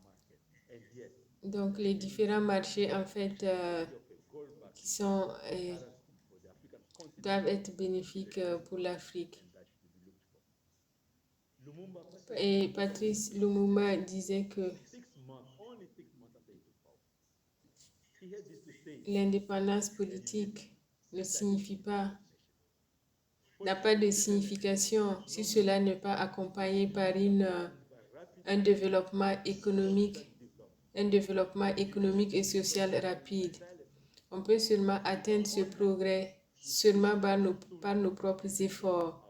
market. And yet, Donc les différents marchés en fait of a gold qui sont, currency for the African continent doivent être bénéfiques pour l'Afrique. and that should be looked for. Lumumba, Et Patrice Lumumba disait que 6 months, only 6 months after he took power, he had this to say. l'indépendance politique ne signifie pas, n'a pas de signification si cela n'est pas accompagné par un développement économique et social rapide. On peut seulement atteindre ce progrès seulement par nos propres efforts,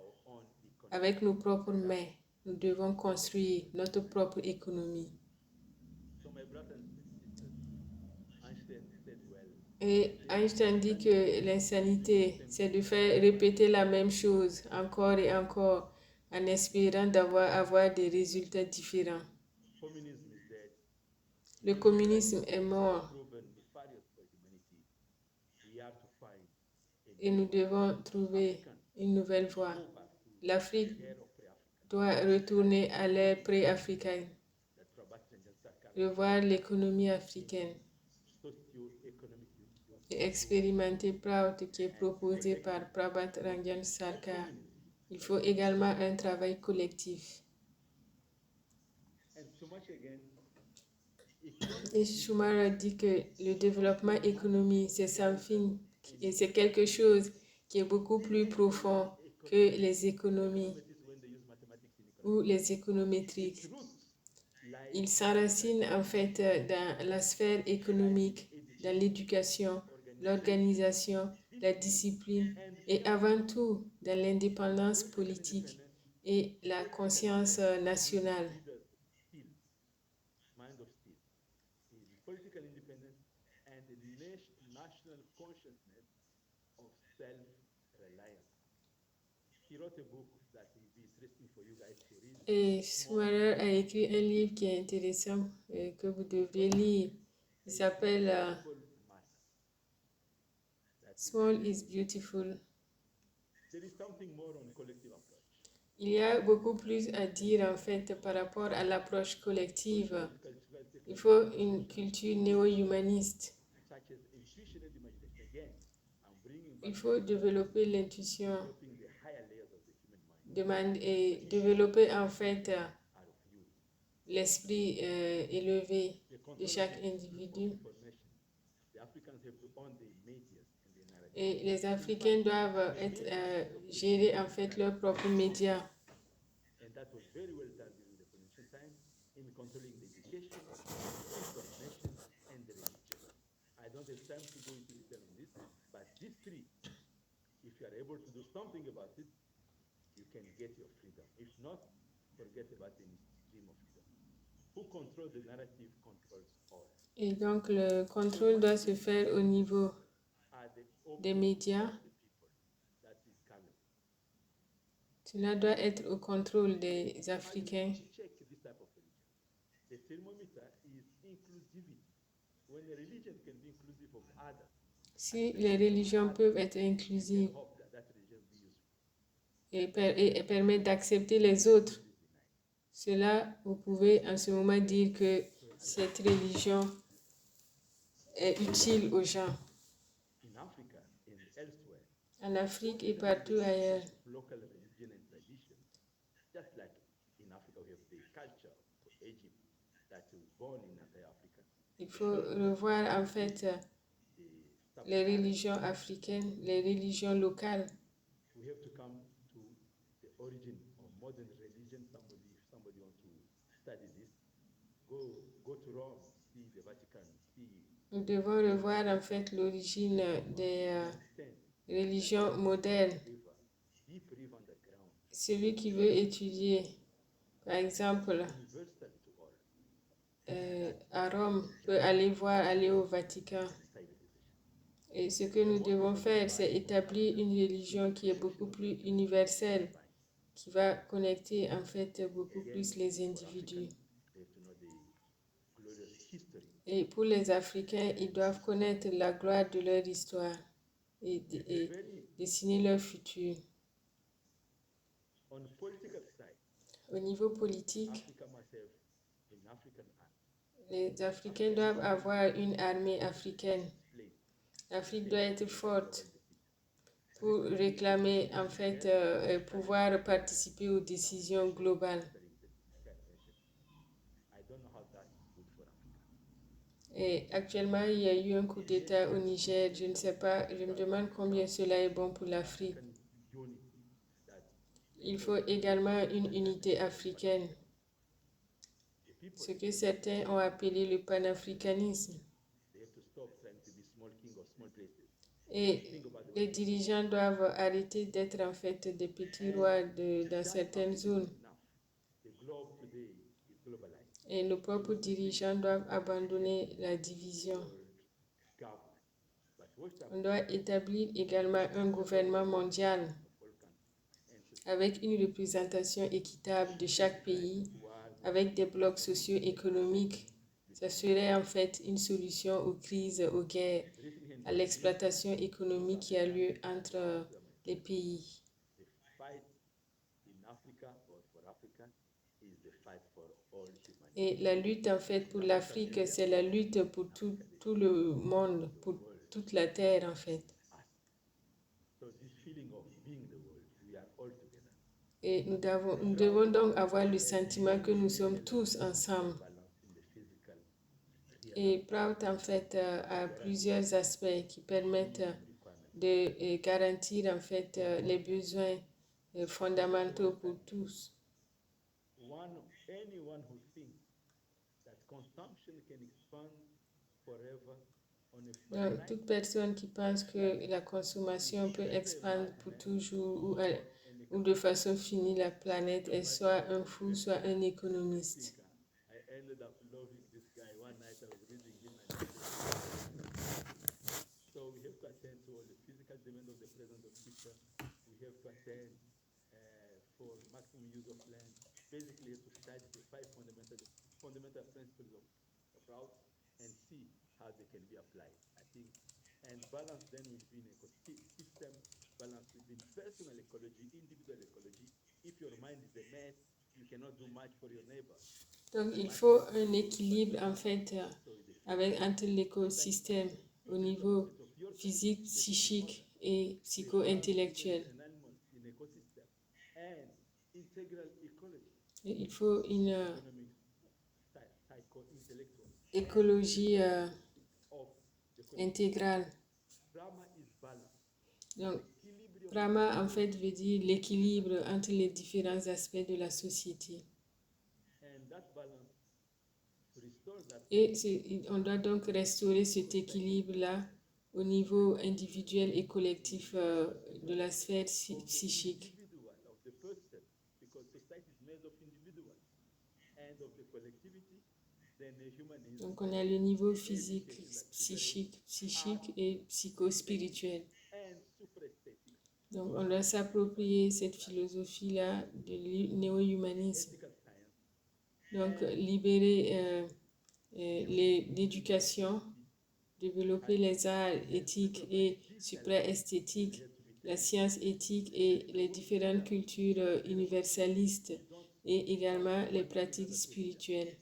avec nos propres mains. Nous devons construire notre propre économie. So my brothers and sisters, Einstein said well, Et Einstein dit que l'insanité, c'est de faire répéter la même chose encore et encore en espérant avoir des résultats différents. communism is dead, Le communisme est mort proven nefarious for humanity. We have to find a et nous devons trouver une nouvelle voie. go back to L'Afrique the era of pre-Africa doit retourner à l'ère pré-africaine, that Prabat Ranjan Sarkar revoir l'économie africaine socio-economic et expérimenter Prout qui est proposé par Prabat Ranjan Sarkar. Il faut également un travail collectif. and so much again. Et Schumacher dit que le développement économique, c'est sans fin et c'est quelque chose qui est beaucoup plus profond que les économies When they use mathematics in economics, ou les économétriques. roots lie Il s'enracine en fait dans la sphère économique, dans l'éducation, l'organisation, la discipline et avant tout dans l'indépendance politique et la conscience nationale. leaders steel, mind of steel, is political independence and the national consciousness of self-reliance. He wrote a book that will be interesting for you guys to read. Et Schumacher a écrit un livre qui est intéressant que vous devriez lire. Il s'appelle People matter. Small is Beautiful. There is something more on collective approach. Il y a beaucoup plus à dire en fait par rapport à l'approche collective. Il faut une culture néo-humaniste. Such as intuition and imagination. Again, I'm bringing back Il faut développer l'intuition, developing the higher layers of the human mind et développer en fait out of you. l'esprit élevé The de control chaque of individu. information. The Africans have to own the medias and the narrative. Et les Africains doivent gérer en fait leurs propres médias. And that was very well done during the colonial time in controlling the education, information, and the religion. I don't have time to go into detail on this, but these three, if you are able to do something about it, you can get your freedom. If not, forget about any dream of freedom. Who controls the narrative controls all. Et donc le contrôle doit se faire au niveau Are the des opinions médias. of the people that is coming. Cela doit être au contrôle des Africains. Check this type of religion. The thermometer is inclusivity. When a religion can be inclusive of others, Si les religions peuvent être inclusives hope that that religion be useful. et permettent d'accepter les autres, cela, vous pouvez en ce moment dire que cette religion est utile aux gens. In Africa and elsewhere, En Afrique et partout ailleurs. local religion and tradition, just like in Africa we have the culture of Egypt that was born in Africa. Il faut revoir en fait The les religions africaines, les religions locales. We have to come to the origin of modern religion. If somebody wants to study this, go to Rome, see the Vatican, see. Nous devons revoir en fait l'origine des religions modernes. Deep river underground, Celui qui veut étudier, par exemple, universal to all. à Rome, peut aller au Vatican. Et ce que nous devons faire, c'est établir une religion qui est beaucoup plus universelle, qui va connecter en fait beaucoup plus les individus. Et pour les Africains, ils doivent connaître la gloire de leur histoire et dessiner leur futur. On political side, Au niveau politique, Africa must have an African army. les Africains doivent avoir une armée africaine. L'Afrique doit être forte pour réclamer, en fait, pouvoir participer aux décisions globales. I don't know how that's good for Africa. Et actuellement, il y a eu un coup d'État au Niger. Je ne sais pas, je me demande combien cela est bon pour l'Afrique. Il faut également une unité africaine, ce que certains ont appelé le panafricanisme. Et les dirigeants doivent arrêter d'être en fait des petits rois dans certaines zones. Et nos propres dirigeants doivent abandonner la division. On doit établir également un gouvernement mondial avec une représentation équitable de chaque pays, avec des blocs socio-économiques. Ça serait en fait une solution aux crises, aux guerres, à l'exploitation économique qui a lieu entre les pays. Et la lutte en fait pour l'Afrique, c'est la lutte pour tout le monde, pour toute la terre en fait. Et nous devons donc avoir le sentiment que nous sommes tous ensemble. Et Prout en fait a plusieurs aspects qui permettent de garantir en fait les besoins fondamentaux pour tous. Donc, toute personne qui pense que la consommation peut expandre pour toujours ou de façon finie la planète est soit un fou, soit un économiste. So we have to attend to all the physical demand of the present of future. We have to attend for maximum use of land. Basically, to study the five fundamental principles of Prout and see how they can be applied. I think, and balance then between ecosystem, balance between personal ecology, individual ecology. If your mind is a mess, you cannot do much for your neighbor. Donc, il faut un équilibre en fait entre l'écosystème au niveau physique, psychique et psycho-intellectuel. Et il faut une écologie intégrale. Donc, Prama en fait veut dire l'équilibre entre les différents aspects de la société. Et on doit donc restaurer cet équilibre-là au niveau individuel et collectif de la sphère psychique. Donc on a le niveau physique, psychique et psychospirituel. Donc on doit s'approprier cette philosophie-là de néo-humanisme. Donc libérer l'éducation, développer les arts éthiques et supra-esthétiques, la science éthique et les différentes cultures universalistes et également les pratiques spirituelles.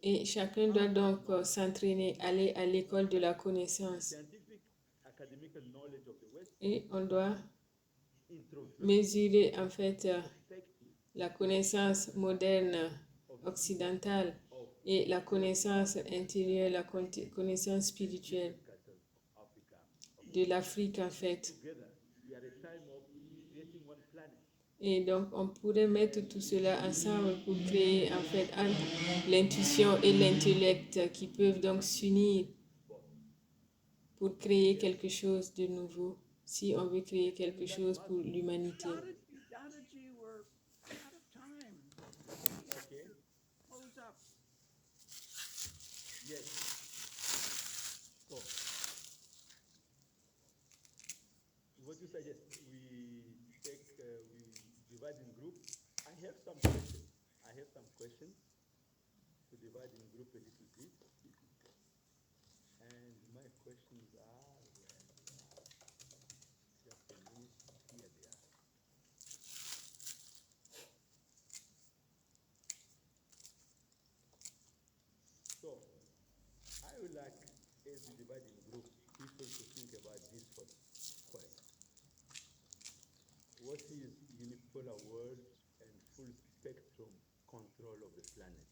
Et chacun doit donc s'entraîner, aller à l'école de la connaissance. Et on doit mesurer en fait la connaissance moderne occidentale et la connaissance intérieure, la connaissance spirituelle cultures of Africa. de l'Afrique en fait. Together, we are a time of creating one planet. Et donc, on pourrait mettre tout cela ensemble pour créer, en fait, entre l'intuition et l'intellect qui peuvent donc s'unir pour créer quelque chose de nouveau, si on veut créer quelque chose pour l'humanité. Dadaji, we're out of time. Okay. Close up. Yes. So, what you suggest? We divide in group. I have some questions. To divide in group a little bit. And my questions are, just a minute, here they are. So, I would like, as we divide in group, people to think about this first. What is unipolar world and full spectrum control of the planet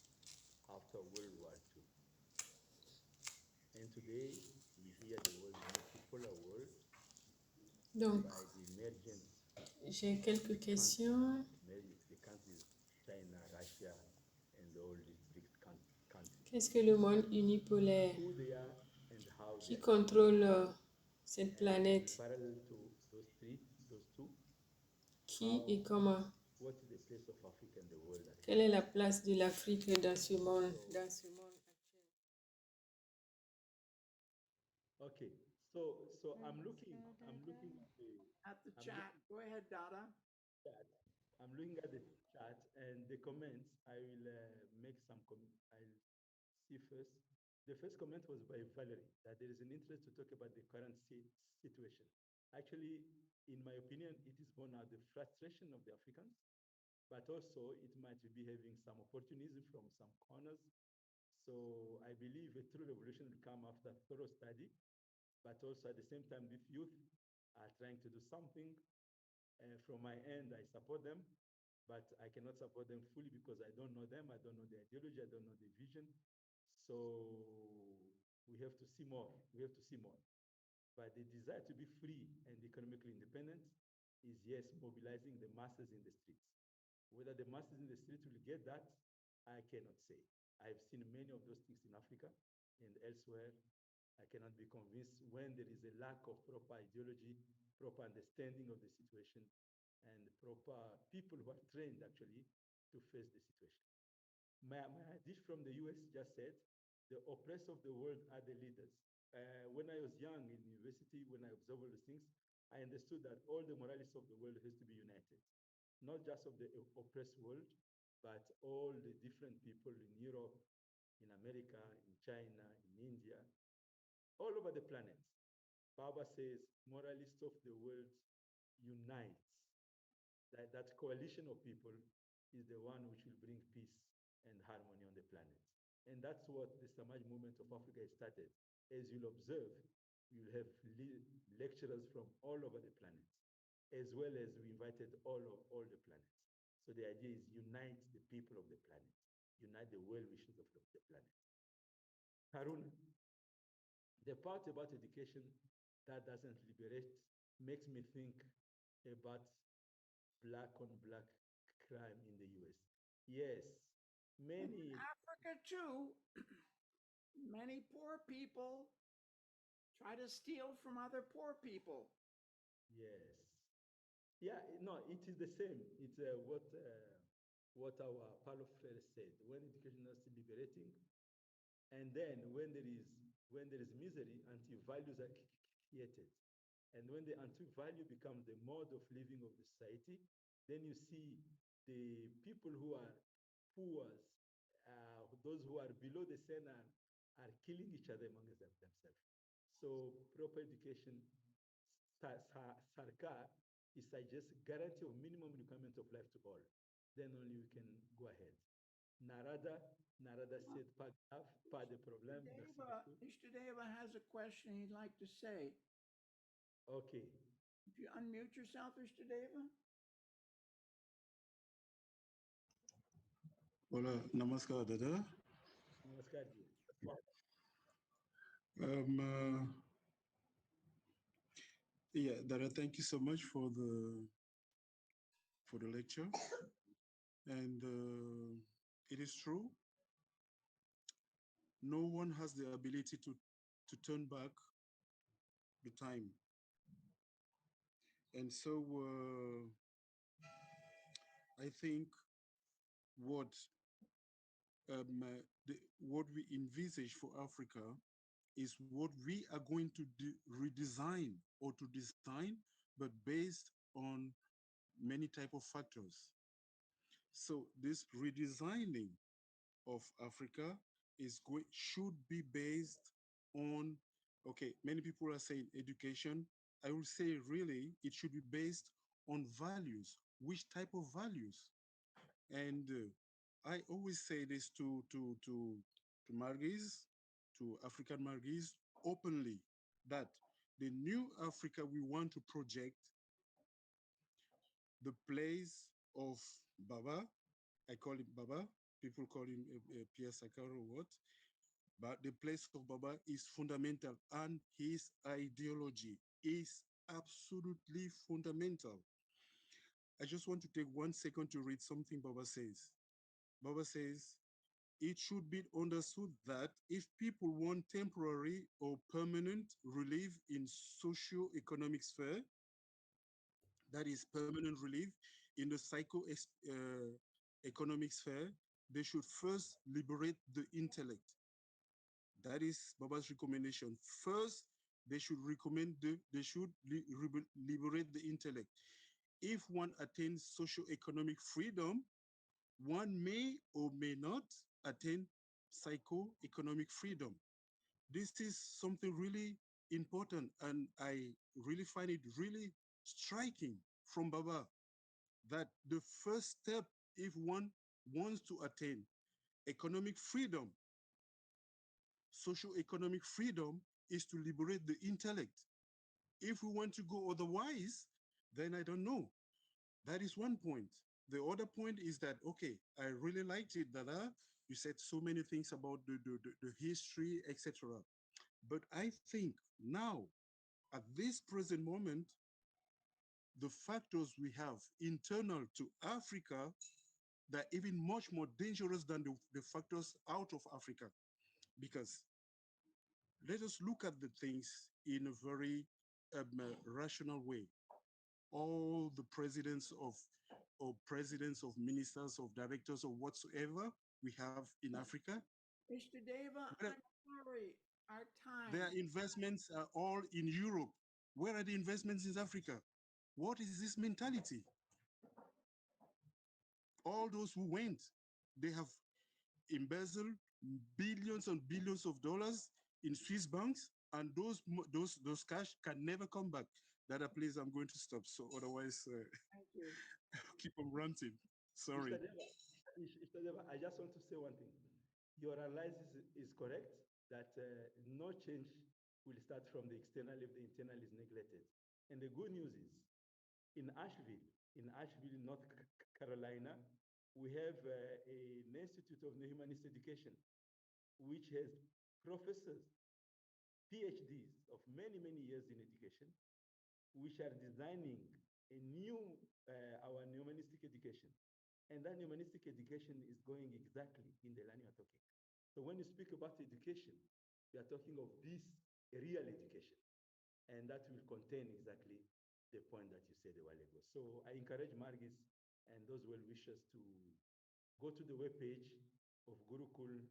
after World War II? And today, we hear the word multipolar world Donc, by the emergence j'ai quelques questions. the countries China, Russia, and all these big countries. Qu'est-ce que le monde unipolaire? Who they are and how Qui they are. contrôle cette planète? Parallel to those two, Qui et comment? what is the place of Africa in the world? Quelle est la place de l'Afrique dans ce monde, actuel? Okay, so I'm looking At the chat. Go ahead, Dada. chat. I'm looking at the chat and the comments. I will make some I'll see first. The first comment was by Valerie that there is an interest to talk about the current situation. Actually, in my opinion, it is born out of the frustration of the Africans, but also it might be having some opportunism from some corners. So I believe a true revolution will come after thorough study, but also at the same time, these youth are trying to do something. From my end, I support them, but I cannot support them fully because I don't know them. I don't know their ideology. I don't know their vision. So we have to see more. But the desire to be free and economically independent is, yes, mobilizing the masses in the streets. Whether the masses in the streets will get that, I cannot say. I've seen many of those things in Africa and elsewhere. I cannot be convinced when there is a lack of proper ideology, proper understanding of the situation, and proper people who are trained actually to face the situation. My dish from the US just said, the oppressed of the world are the leaders. When I was young in university, when I observed all these things, I understood that all the moralists of the world has to be united, not just of the oppressed world, but all the different people in Europe, in America, in China, in India, all over the planet. Baba says, moralists of the world unite. That coalition of people is the one which will bring peace and harmony on the planet. And that's what the Samaj movement of Africa has started. As you'll observe, you'll have lecturers from all over the planet, as well as we invited all the planets. So the idea is unite the people of the planet, unite the well-wishers of the planet. Haruna, the part about education that doesn't liberate makes me think about black on black crime in the US. Yes, many. Africa too. Many poor people try to steal from other poor people. Yes. Yeah, no, it is the same. It's what our Paulo Freire said. When education is liberating, and then when there is misery, anti-values are created. And when the anti-value becomes the mode of living of the society, then you see the people who are poor, those who are below the scene are killing each other among themselves. So proper education, Sarkar, is suggests guarantee of minimum requirement of life to all. Then only we can go ahead. Narada said, pas de problème. Ishtadeva has a question he'd like to say. Okay. If you unmute yourself, Ishtadeva. Voilà, namaskar, Dada. Mascagli. Um, yeah, Dara, thank you so much for the lecture. And it is true, no one has the ability to turn back the time. And so I think what what we envisage for Africa is what we are going to redesign or to design, but based on many type of factors. So this redesigning of Africa is going should be based on, okay, many people are saying education. I will say really it should be based on values. Which type of values? And I always say this to Margis, to African Margis, openly, that the new Africa we want to project, the place of Baba, I call him Baba, people call him Pierre Sakaro or what, but the place of Baba is fundamental, and his ideology is absolutely fundamental. I just want to take 1 second to read something Baba says. Baba says, it should be understood that if people want temporary or permanent relief in socio-economic sphere, that is permanent relief in the economic sphere, they should first liberate the intellect. That is Baba's recommendation. First, they should liberate the intellect. If one attains socio-economic freedom, one may or may not attain psycho-economic freedom. This is something really important, and I really find it really striking from Baba that the first step, if one wants to attain economic freedom, socio-economic freedom, is to liberate the intellect. If we want to go otherwise, then I don't know. That is one point. The other point is that, okay, I really liked it, Dada. You said so many things about the history, etc. But I think now, at this present moment, the factors we have internal to Africa, they're even much more dangerous than the factors out of Africa. Because let us look at the things in a very rational way. All the presidents of or presidents of ministers of directors or whatsoever we have in Africa, Mr. Deva, where I'm sorry, our their time. investments are all in Europe. Where are the investments in Africa? What is this mentality? All those who went, they have embezzled billions and billions of dollars in Swiss banks, and those cash can never come back. That please, I'm going to stop. So otherwise, Thank you. I'll keep on ranting. Sorry. Mr. Deva, I just want to say one thing. Your analysis is correct that no change will start from the external if the internal is neglected. And the good news is, in Asheville, North Carolina, we have an Institute of Humanist Education, which has professors, PhDs of many, many years in education, which are designing a new, our humanistic education. And that humanistic education is going exactly in the line you're talking. So when you speak about education, we are talking of this real education. And that will contain exactly the point that you said a while ago. So I encourage Margis and those well-wishers to go to the webpage of Gurukul.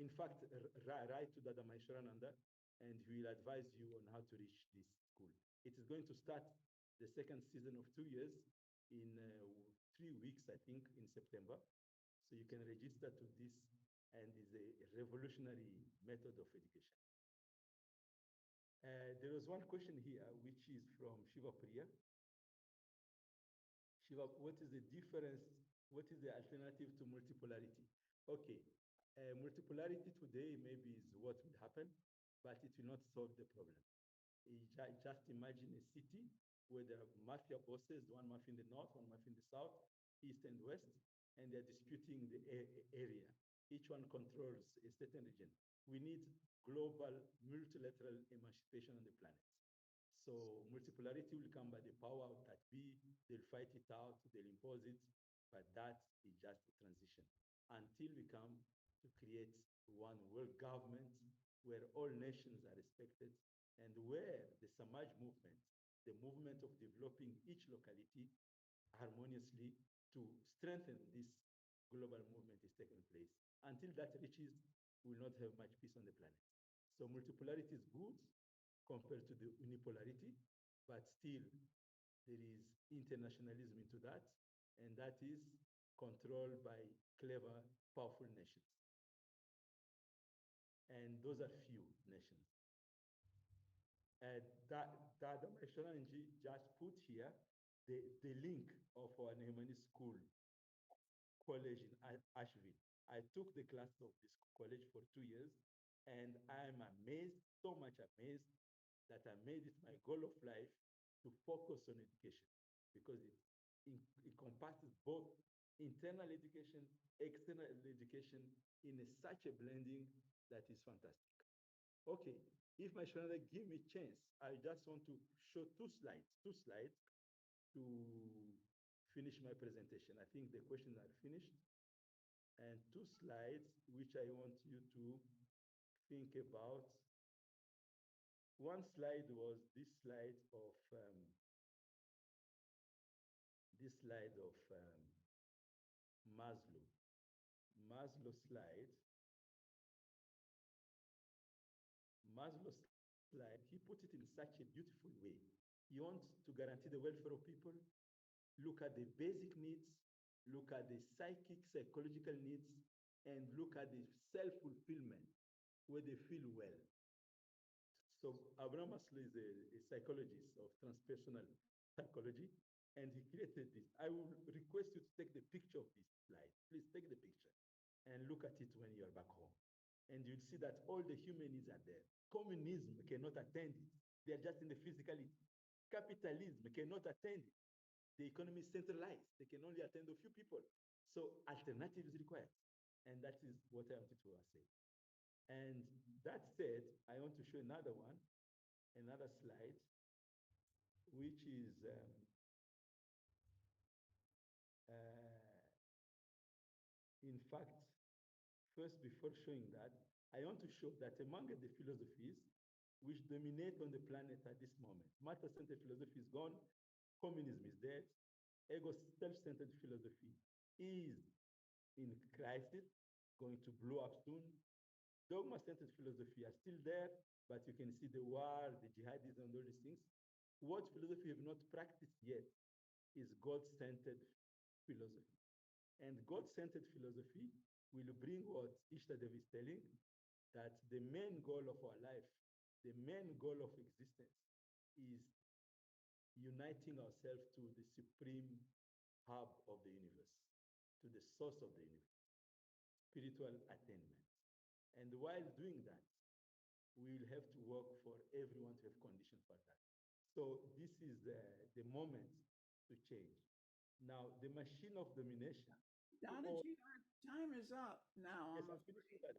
In fact, write to Dada Maishwarananda, and he will advise you on how to reach this school. It is going to start the second season of 2 years in 3 weeks, I think, in September. So you can register to this, and is a revolutionary method of education. There was one question here, which is from Shiva Priya. Shiva, what is the difference? What is the alternative to multipolarity? Okay, multipolarity today maybe is what will happen, but it will not solve the problem. Just imagine a city where there are mafia bosses, one mafia in the north, one mafia in the south, east and west, and they're disputing the area. each one controls a certain region. We need global multilateral emancipation on the planet. So multipolarity will come by the power that be, they'll fight it out, they'll impose it, but that is just a transition until we come to create one world government where all nations are respected and where the Samaj movement, the movement of developing each locality harmoniously to strengthen this global movement is taking place. Until that reaches, we will not have much peace on the planet. So multipolarity is good compared to the unipolarity, but still there is internationalism into that, and that is controlled by clever, powerful nations. And those are few nations. And that Excellency just put here the link of our Nehemani School college in Asheville. I took the class of this college for 2 years, and I'm amazed, so much amazed, that I made it my goal of life to focus on education because it encompasses both internal education, external education in such a blending that is fantastic. Okay, if my student give me chance, I just want to show two slides to finish my presentation. I think the questions are finished. And two slides which I want you to think about. One slide was this slide of Maslow. Maslow slide. Maslow slide, he put it in such a beautiful way. He wants to guarantee the welfare of people, look at the basic needs, look at the psychic, psychological needs, and look at the self-fulfillment, where they feel well. So Abraham Maslow is a psychologist of transpersonal psychology, and he created this. I will request you to take the picture of this slide. Please take the picture and look at it when you're back home. And you'll see that all the human needs are there. Communism cannot attend it. They are just in the physicality. Capitalism cannot attend it. The economy is centralized. They can only attend a few people. So alternative is required. And that is what I wanted to say. And that said, I want to show another one, another slide, which is in fact, first, before showing that, I want to show that among the philosophies which dominate on the planet at this moment, matter-centered philosophy is gone, communism is dead, ego self-centered philosophy is in crisis, going to blow up soon. Dogma-centered philosophy are still there, but you can see the war, the jihadism, and all these things. What philosophy have not practiced yet is God-centered philosophy. And God-centered philosophy will bring what Ishtadev is telling, that the main goal of our life, the main goal of existence is uniting ourselves to the supreme hub of the universe, to the source of the universe, spiritual attainment. And while doing that, we will have to work for everyone to have conditions for that. So this is the moment to change. Now, the machine of domination. Danaji, our time is up now. Yes, I'm finishing that.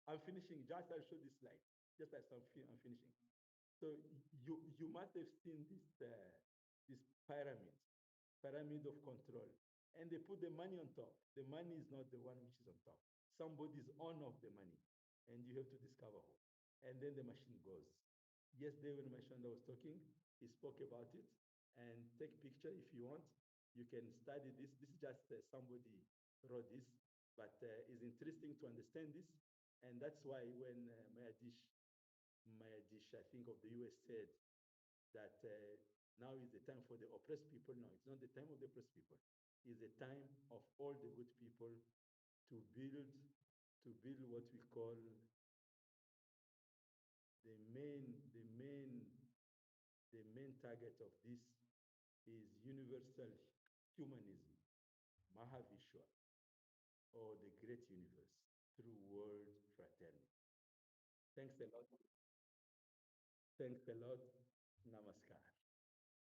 I'm finishing. Just I'll show this slide. Just as I'm finishing. So you must have seen this pyramid of control, and they put the money on top. The money is not the one which is on top. Somebody is on of the money, and you have to discover who. And then the machine goes. Yesterday when my son was talking, he spoke about it. And take picture if you want. You can study this. This is just somebody wrote this, but it's interesting to understand this. And that's why when Mayadish, I think of the US said that now is the time for the oppressed people. No, it's not the time of the oppressed people. It's the time of all the good people to build what we call the main target of this is universal humanism, Mahavishwa, or the great universe through world fraternity. Thanks a lot. Thanks a lot. Namaskar.